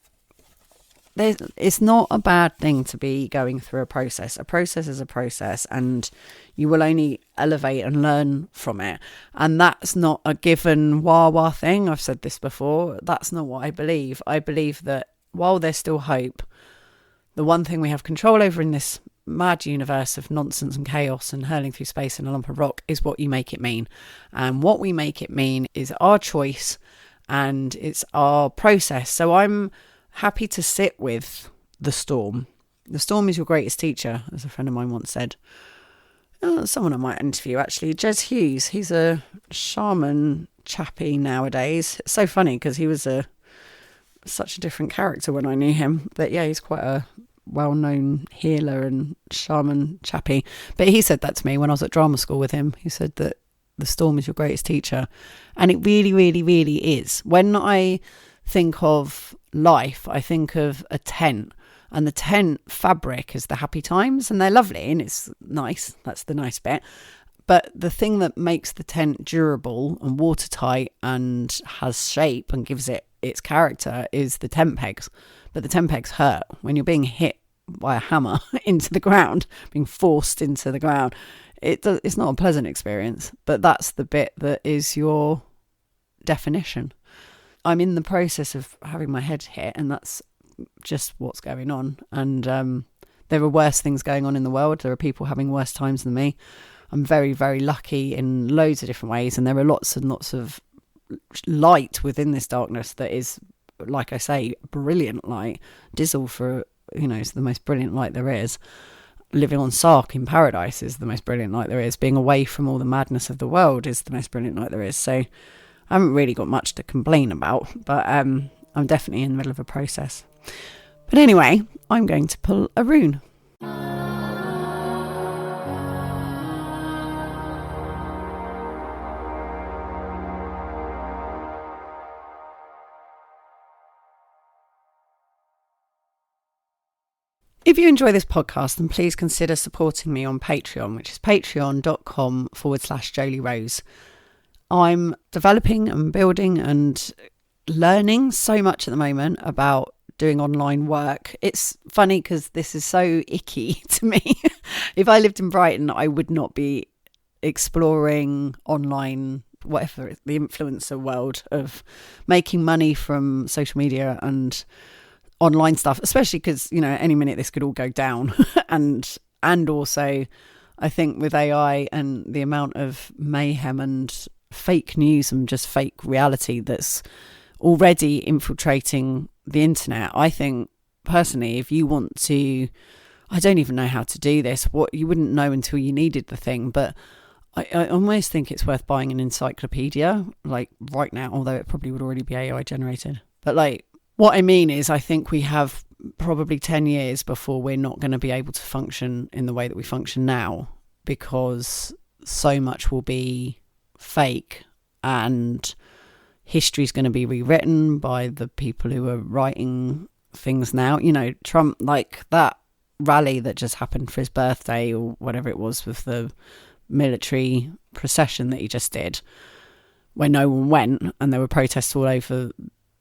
S2: it's not a bad thing to be going through a process. A process is a process, and you will only elevate and learn from it. And that's not a given wah-wah thing. I've said this before. That's not what I believe. I believe that while there's still hope, the one thing we have control over in this mad universe of nonsense and chaos and hurling through space in a lump of rock is what you make it mean. And what we make it mean is our choice, and it's our process. So I'm happy to sit with the storm. The storm is your greatest teacher, as a friend of mine once said. Someone I might interview, actually, Jez Hughes. He's a shaman chappie nowadays. It's so funny because he was such a different character when I knew him. But yeah, he's quite a well-known healer and shaman chappie. But he said that to me when I was at drama school with him. He said that the storm is your greatest teacher. And it really, really, really is. When I think of life, I think of a tent. And the tent fabric is the happy times, and they're lovely and it's nice. That's the nice bit. But the thing that makes the tent durable and watertight and has shape and gives it its character is the tent pegs. But the tent pegs hurt when you're being hit by a hammer into the ground, being forced into the ground. It's not a pleasant experience, but that's the bit that is your definition. I'm in the process of having my head hit, and that's just what's going on. And there are worse things going on in the world. There are people having worse times than me. I'm very, very lucky in loads of different ways, and there are lots and lots of light within this darkness that is, like I say, brilliant light. Dizzle, for is the most brilliant light there is. Living on Sark in paradise is the most brilliant light there is. Being away from all the madness of the world is the most brilliant light there is. So I haven't really got much to complain about, but I'm definitely in the middle of a process. But anyway, I'm going to pull a rune. If you enjoy this podcast, then please consider supporting me on Patreon, which is patreon.com/Jolie Rose. I'm developing and building and learning so much at the moment about doing online work. It's funny because this is so icky to me. If I lived in Brighton, I would not be exploring online, whatever, the influencer world of making money from social media and online stuff, especially because any minute this could all go down. and also I think with AI and the amount of mayhem and fake news and just fake reality that's already infiltrating the internet, I think personally, if you want to, I don't even know how to do this, what you wouldn't know until you needed the thing, but I almost think it's worth buying an encyclopedia like right now, although it probably would already be AI generated. But like, what I mean is, I think we have probably 10 years before we're not going to be able to function in the way that we function now, because so much will be fake and history's going to be rewritten by the people who are writing things now. Trump, like that rally that just happened for his birthday or whatever it was with the military procession that he just did, where no one went and there were protests all over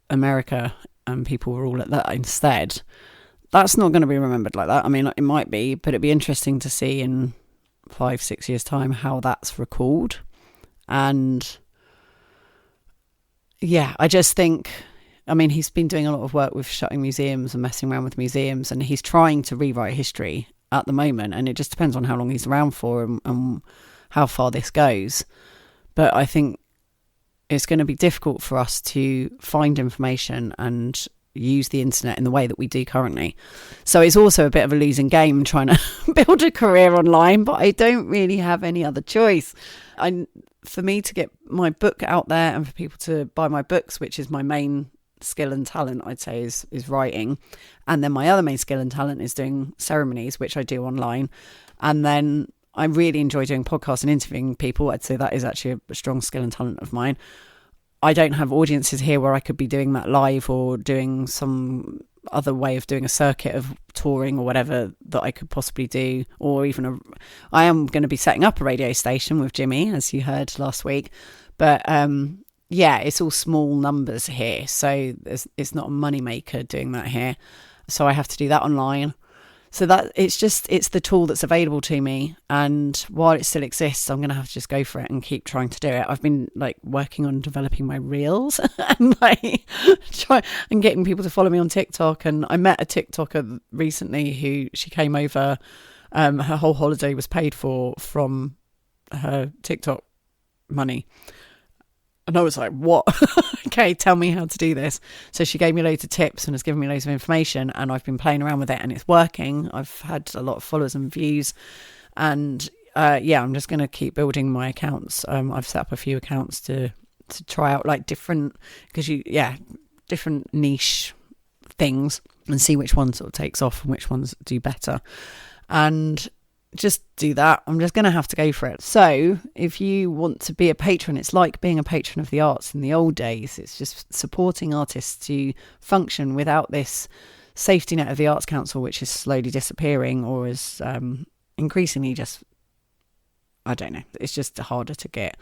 S2: America and people were all at that instead. That's not going to be remembered like that. I mean, it might be, but it'd be interesting to see in 5-6 years time how that's recalled. And yeah, I just think, I mean, he's been doing a lot of work with shutting museums and messing around with museums, and he's trying to rewrite history at the moment, and it just depends on how long he's around for and how far this goes. But I think it's going to be difficult for us to find information and use the internet in the way that we do currently. So it's also a bit of a losing game trying to build a career online, but I don't really have any other choice. For me to get my book out there and for people to buy my books, which is my main skill and talent, I'd say is writing. And then my other main skill and talent is doing ceremonies, which I do online. And then I really enjoy doing podcasts and interviewing people. I'd say that is actually a strong skill and talent of mine. I don't have audiences here where I could be doing that live or doing some other way of doing a circuit of touring or whatever that I could possibly do, or even I am going to be setting up a radio station with Jimmy, as you heard last week. But yeah, it's all small numbers here, so it's not a money maker doing that here. So I have to do that online. So that it's the tool that's available to me. And while it still exists, I'm going to have to just go for it and keep trying to do it. I've been like working on developing my reels and like and getting people to follow me on TikTok. And I met a TikToker recently who she came over. Her whole holiday was paid for from her TikTok money. And I was like, what? Okay, tell me how to do this. So she gave me loads of tips and has given me loads of information, and I've been playing around with it and it's working. I've had a lot of followers and views, and I'm just going to keep building my accounts. I've set up a few accounts to try out like different niche things and see which one sort of takes off and which ones do better. And just do that. I'm just going to have to go for it. So if you want to be a patron, it's like being a patron of the arts in the old days. It's just supporting artists to function without this safety net of the Arts Council, which is slowly disappearing or is increasingly just, I don't know, it's just harder to get.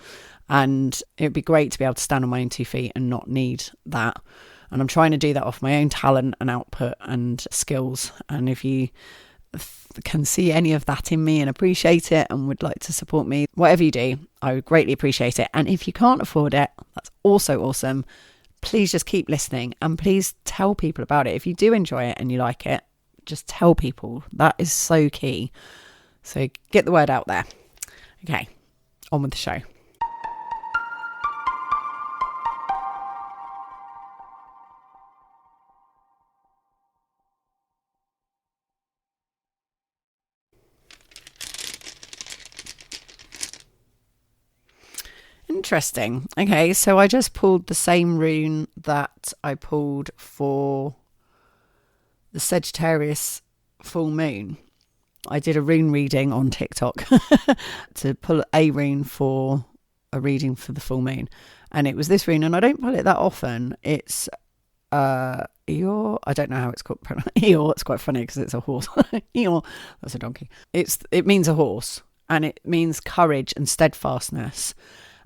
S2: And it'd be great to be able to stand on my own 2 feet and not need that. And I'm trying to do that off my own talent and output and skills. And if you can see any of that in me and appreciate it and would like to support me, whatever you do, I would greatly appreciate it. And if you can't afford it, that's also awesome. Please just keep listening and please tell people about it. If you do enjoy it and you like it, just tell people. That is so key. So get the word out there. Okay, on with the show. Interesting. Okay, so I just pulled the same rune that I pulled for the Sagittarius full moon. I did a rune reading on TikTok to pull a rune for a reading for the full moon. And it was this rune, and I don't pull it that often. It's Eeyore. I don't know how it's called. Eeyore. It's quite funny because it's a horse. Eeyore. That's a donkey. It means a horse, and it means courage and steadfastness.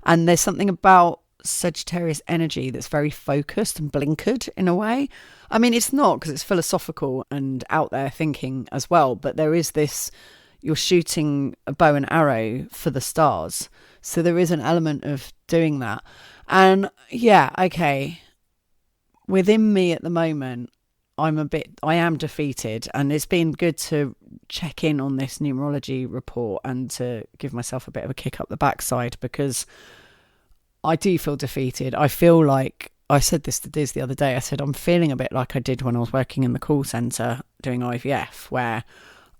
S2: And there's something about Sagittarius energy that's very focused and blinkered in a way. I mean, it's not, because it's philosophical and out there thinking as well, but there is this, you're shooting a bow and arrow for the stars. So there is an element of doing that. And yeah, okay, within me at the moment, I am defeated, and it's been good to check in on this numerology report and to give myself a bit of a kick up the backside, because I do feel defeated. I feel like, I said this to Diz the other day, I said I'm feeling a bit like I did when I was working in the call centre doing IVF, where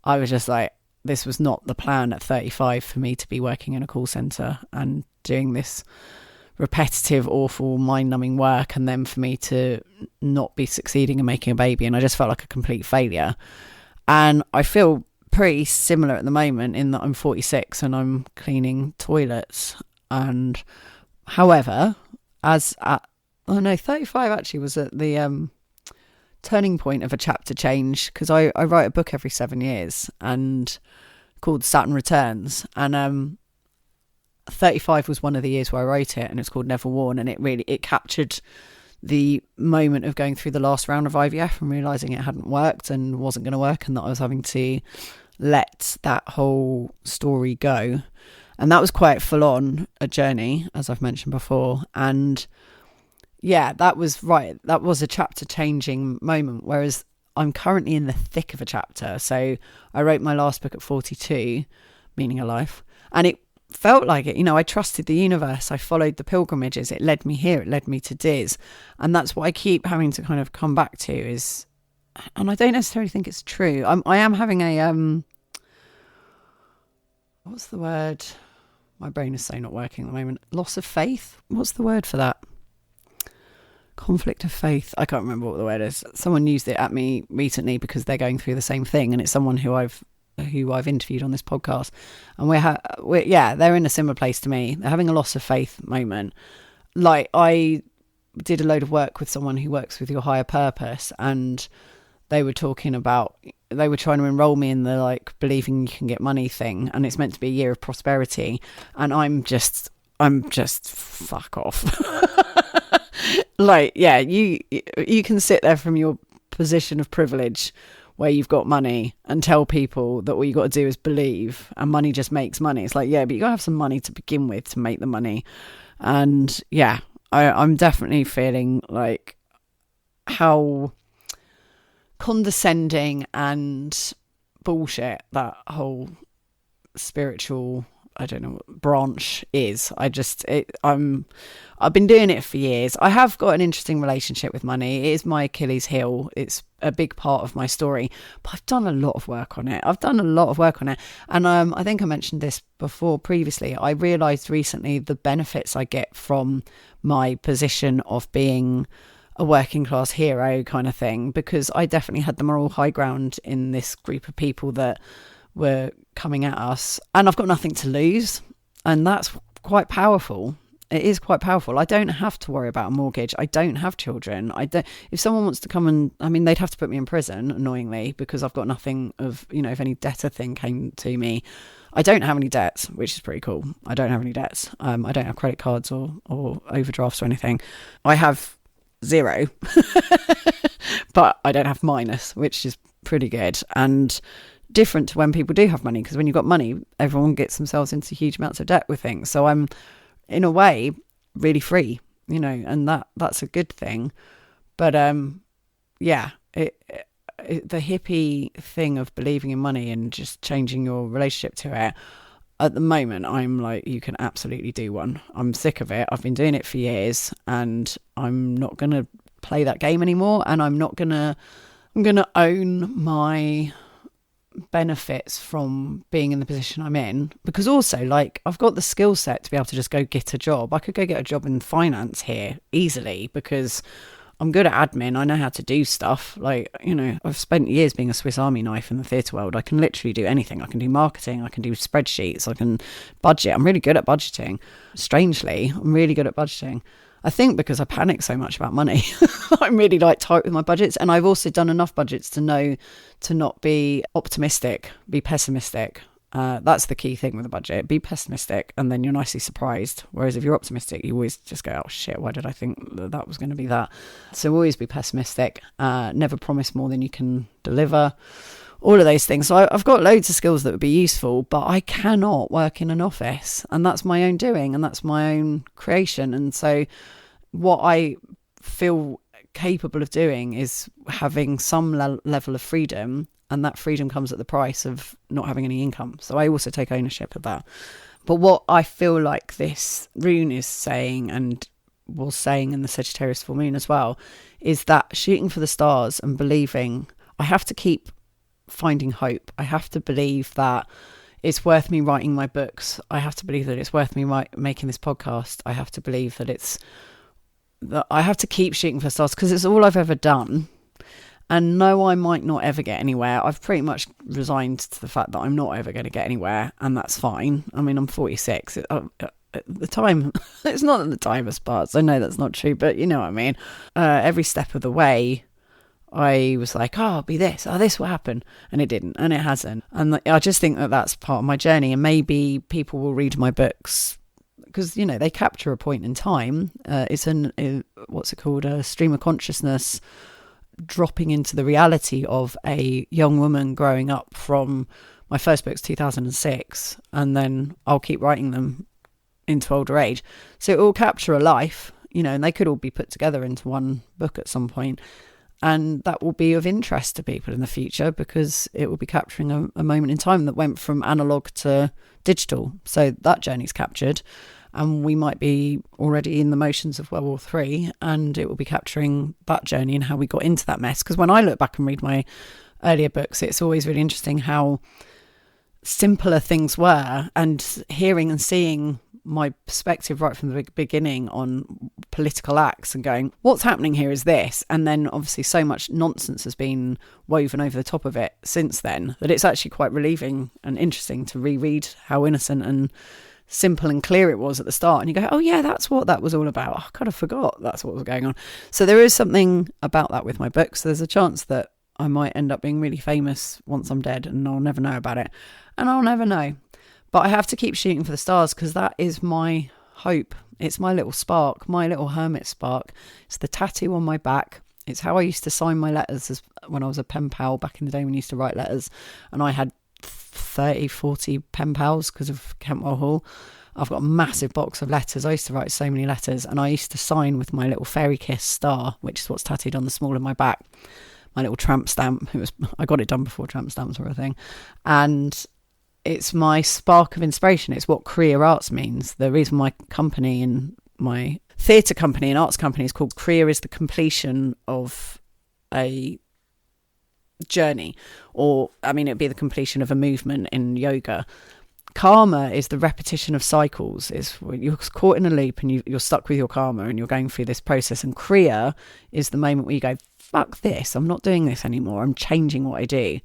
S2: I was just like, this was not the plan at 35 for me to be working in a call centre and doing this repetitive, awful, mind-numbing work, and then for me to not be succeeding in making a baby, and I just felt like a complete failure. And I feel pretty similar at the moment in that I'm 46 and I'm cleaning toilets. And however, 35 actually was at the turning point of a chapter change, because I write a book every 7 years and called Saturn Returns, and 35 was one of the years where I wrote it, and it's called Never Worn, and it captured the moment of going through the last round of IVF and realising it hadn't worked and wasn't going to work, and that I was having to let that whole story go. And that was quite full on a journey, as I've mentioned before. And yeah, that was right. That was a chapter changing moment, whereas I'm currently in the thick of a chapter. So I wrote my last book at 42, Meaning of Life, and it felt like it. I trusted the universe. I followed the pilgrimages. It led me here. It led me to Diz. And that's what I keep having to kind of come back to is, and I don't necessarily think it's true. I am having a, what's the word? My brain is so not working at the moment. Loss of faith? What's the word for that? Conflict of faith. I can't remember what the word is. Someone used it at me recently because they're going through the same thing, and it's someone who I've interviewed on this podcast, and they're in a similar place to me. They're having a loss of faith moment. Like, I did a load of work with someone who works with your higher purpose, and they were trying to enroll me in the like believing you can get money thing, and it's meant to be a year of prosperity, and I'm just fuck off. Like, yeah, you can sit there from your position of privilege where you've got money and tell people that all you got to do is believe and money just makes money. It's like, yeah, but you got to have some money to begin with to make the money. And yeah, I'm definitely feeling like how condescending and bullshit that whole spiritual, I don't know, branch is. I've been doing it for years. I have got an interesting relationship with money. It is my Achilles heel. It's a big part of my story, but I've done a lot of work on it. And I think I mentioned this before previously. I realised recently the benefits I get from my position of being a working class hero kind of thing, because I definitely had the moral high ground in this group of people that were coming at us, and I've got nothing to lose, and that's quite powerful. It is quite powerful. I don't have to worry about a mortgage. I don't have children. If someone wants to come and, I mean, they'd have to put me in prison, annoyingly, because I've got nothing of, you know, if any debtor thing came to me. I don't have any debts, which is pretty cool. I don't have any debts. I don't have credit cards or overdrafts or anything. I have 0, but I don't have minus, which is pretty good. And different to when people do have money, because when you've got money, everyone gets themselves into huge amounts of debt with things. So I'm, in a way, really free, you know, and that's a good thing. But yeah, the hippie thing of believing in money and just changing your relationship to it, at the moment, I'm like, you can absolutely do one. I'm sick of it. I've been doing it for years, and I'm not going to play that game anymore. And I'm going to own my benefits from being in the position I'm in, because also, like, I've got the skill set to be able to just go get a job. I could go get a job in finance here easily because I'm good at admin. I know how to do stuff. Like, you know, I've spent years being a Swiss Army knife in the theatre world. I can literally do anything. I can do marketing. I can do spreadsheets. I can budget. I'm really good at budgeting. Strangely, I'm really good at budgeting. I think because I panic so much about money, I'm really like tight with my budgets. And I've also done enough budgets to know to not be optimistic, be pessimistic. That's the key thing with a budget. Be pessimistic and then you're nicely surprised. Whereas if you're optimistic, you always just go, oh shit, why did I think that was going to be that? So always be pessimistic. Never promise more than you can deliver. All of those things. So I've got loads of skills that would be useful, but I cannot work in an office. And that's my own doing and that's my own creation. And so what I feel capable of doing is having some level of freedom, and that freedom comes at the price of not having any income. So I also take ownership of that. But what I feel like this rune is saying, and was saying in the Sagittarius full moon as well, is that shooting for the stars and believing, I have to keep finding hope. I have to believe that it's worth me writing my books. I have to believe that it's worth me making this podcast. I have to believe that I have to keep shooting for the stars because it's all I've ever done. And no, I might not ever get anywhere. I've pretty much resigned to the fact that I'm not ever going to get anywhere, and that's fine. I mean, I'm 46. At the time, it's not that the time has passed. I know that's not true, but you know what I mean. Every step of the way, I was like, oh, I'll be this. Oh, this will happen. And it didn't, and it hasn't. And I just think that that's part of my journey. And maybe people will read my books because, you know, they capture a point in time. It's what's it called? A stream of consciousness dropping into the reality of a young woman growing up from my first book's 2006, and then I'll keep writing them into older age. So it will capture a life, you know, and they could all be put together into one book at some point. And that will be of interest to people in the future because it will be capturing a moment in time that went from analog to digital. So that journey's captured. And we might be already in the motions of World War III, and it will be capturing that journey and how we got into that mess. Because when I look back and read my earlier books, it's always really interesting how simpler things were, and hearing and seeing my perspective right from the beginning on political acts and going, what's happening here is this. And then obviously so much nonsense has been woven over the top of it since then that it's actually quite relieving and interesting to reread how innocent and simple and clear it was at the start, and you go, oh yeah, that's what that was all about. I kind of forgot that's what was going on. So there is something about that with my books. There's a chance that I might end up being really famous once I'm dead, and I'll never know about it, and I'll never know. But I have to keep shooting for the stars because that is my hope. It's my little spark, my little hermit spark. It's the tattoo on my back. It's how I used to sign my letters when I was a pen pal back in the day when I used to write letters. And I had 30, 40 pen pals because of Kentwell Hall. I've got a massive box of letters. I used to write so many letters, and I used to sign with my little fairy kiss star, which is what's tattooed on the small of my back. My little tramp stamp. I got it done before tramp stamps were a thing. And it's my spark of inspiration. It's what career arts means. The reason my company and my theatre company and arts company is called Career is the completion of a journey, or it'd be the completion of a movement in yoga. Karma is the repetition of cycles. It's when you're caught in a loop and you're stuck with your karma and you're going through this process. And Kriya is the moment where you go, fuck this, I'm not doing this anymore, I'm changing what I do.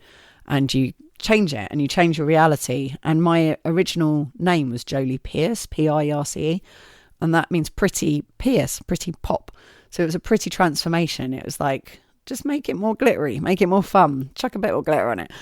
S2: And you change it and you change your reality. And my original name was Jolie Pierce, Pirce, and that means pretty Pierce, pretty pop. So it was a pretty transformation. It was like, just make it more glittery, make it more fun, chuck a bit more glitter on it.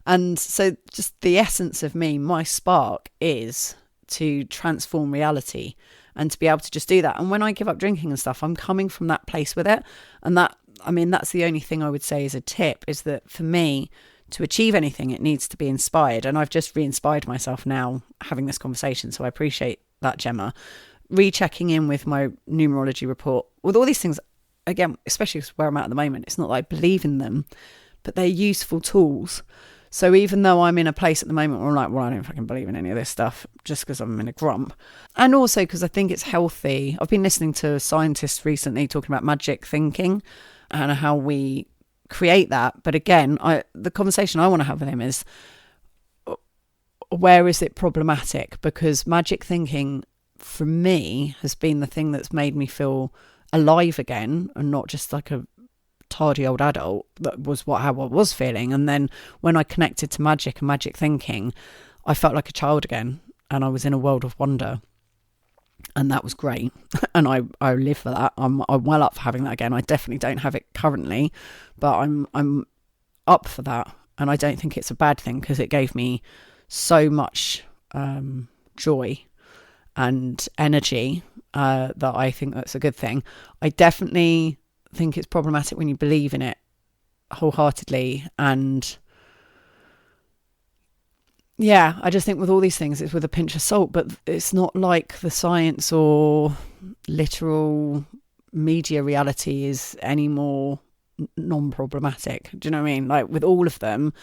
S2: And so just the essence of me, my spark is to transform reality and to be able to just do that. And when I give up drinking and stuff, I'm coming from that place with it. And that's the only thing I would say as a tip, is that for me to achieve anything, it needs to be inspired. And I've just re-inspired myself now having this conversation. So I appreciate that, Gemma. Rechecking in with my numerology report, with all these things, again, especially where I'm at the moment, it's not that I believe in them, but they're useful tools. So even though I'm in a place at the moment where I'm like, well, I don't fucking believe in any of this stuff just because I'm in a grump. And also because I think it's healthy. I've been listening to scientists recently talking about magic thinking and how we create that. But again, the conversation I want to have with him is, where is it problematic? Because magic thinking for me has been the thing that's made me feel alive again and not just like a tardy old adult. That was how I was feeling. And then when I connected to magic and magic thinking, I felt like a child again, and I was in a world of wonder, and that was great. And I live for that. I'm well up for having that again. I definitely don't have it currently, but I'm up for that, and I don't think it's a bad thing because it gave me so much joy and energy that I think that's a good thing. I definitely think it's problematic when you believe in it wholeheartedly. And yeah, I just think with all these things, it's with a pinch of salt, but it's not like the science or literal media reality is any more non-problematic. Do you know what I mean? Like with all of them,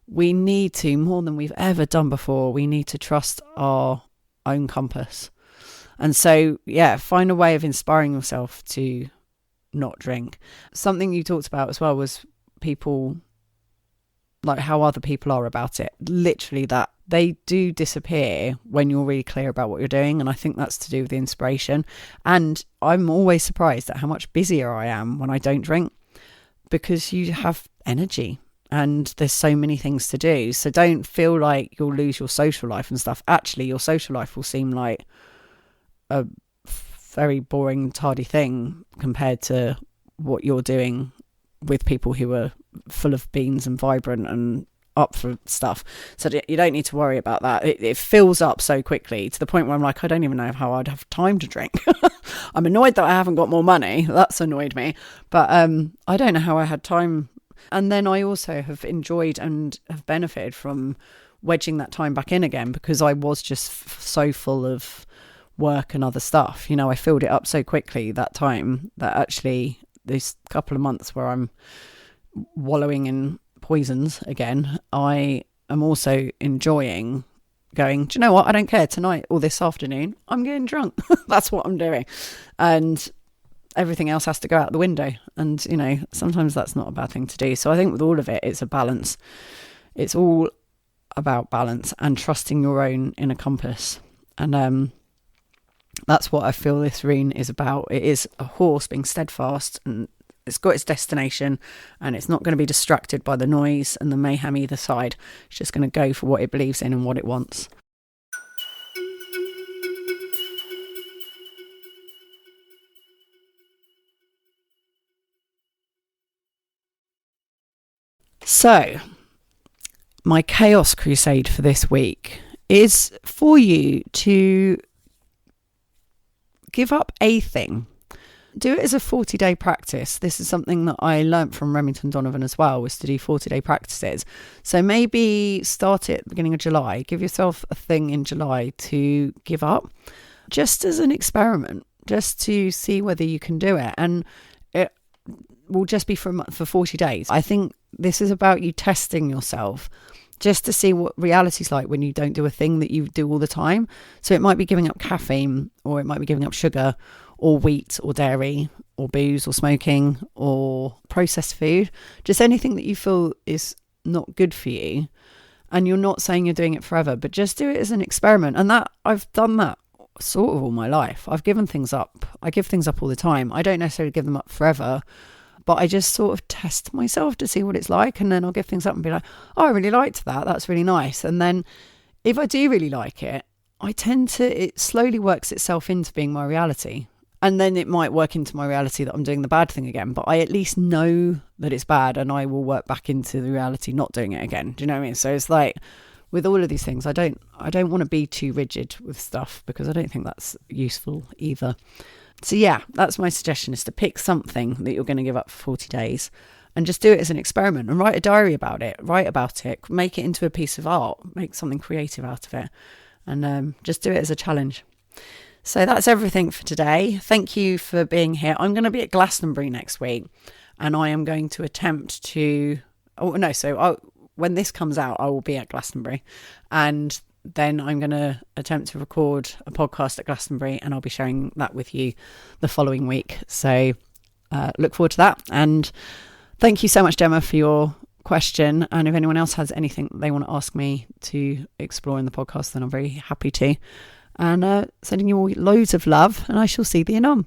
S2: we need to, more than we've ever done before, we need to trust our own compass. And so, yeah, find a way of inspiring yourself to not drink. Something you talked about as well was people, like how other people are about it. Literally that they do disappear when you're really clear about what you're doing. And I think that's to do with the inspiration. And I'm always surprised at how much busier I am when I don't drink, because you have energy and there's so many things to do. So don't feel like you'll lose your social life and stuff. Actually, your social life will seem like a very boring, tardy thing compared to what you're doing with people who are full of beans and vibrant and up for stuff. So you don't need to worry about that. It fills up so quickly to the point where I'm like, I don't even know how I'd have time to drink. I'm annoyed that I haven't got more money. That's annoyed me. But I don't know how I had time. And then I also have enjoyed and have benefited from wedging that time back in again, because I was just so full of work and other stuff. You know, I filled it up so quickly that time that actually these couple of months where I'm wallowing in poisons again, I am also enjoying going, do you know what? I don't care. Tonight or this afternoon, I'm getting drunk. That's what I'm doing. And everything else has to go out the window. And, you know, sometimes that's not a bad thing to do. So I think with all of it, it's a balance. It's all about balance and trusting your own inner compass. And that's what I feel this rune is about. It is a horse being steadfast, and it's got its destination, and it's not going to be distracted by the noise and the mayhem either side. It's just going to go for what it believes in and what it wants. So, my chaos crusade for this week is for you to give up a thing. do it as a 40-day practice. This is something that I learnt from Remington Donovan as well, was to do 40-day practices. So maybe start it at the beginning of July. Give yourself a thing in July to give up, just as an experiment, just to see whether you can do it. And it will just be for 40 days. I think this is about you testing yourself just to see what reality's like when you don't do a thing that you do all the time. So it might be giving up caffeine, or it might be giving up sugar, or wheat, or dairy, or booze, or smoking, or processed food. Just anything that you feel is not good for you. And you're not saying you're doing it forever, but just do it as an experiment. And that I've done that sort of all my life. I've given things up. I give things up all the time. I don't necessarily give them up forever, but I just sort of test myself to see what it's like. And then I'll give things up and be like, oh, I really liked that. That's really nice. And then if I do really like it, it slowly works itself into being my reality. And then it might work into my reality that I'm doing the bad thing again, but I at least know that it's bad, and I will work back into the reality not doing it again. Do you know what I mean? So it's like with all of these things, I don't want to be too rigid with stuff, because I don't think that's useful either. So yeah, that's my suggestion, is to pick something that you're going to give up for 40 days and just do it as an experiment, and write a diary about it, make it into a piece of art, make something creative out of it, and just do it as a challenge. So that's everything for today. Thank you for being here. I'm going to be at Glastonbury next week, and I am going to attempt to... when this comes out, I will be at Glastonbury, and then I'm going to attempt to record a podcast at Glastonbury, and I'll be sharing that with you the following week. So look forward to that. And thank you so much, Gemma, for your question. And if anyone else has anything they want to ask me to explore in the podcast, then I'm very happy to. And sending you all loads of love, and I shall see thee anon.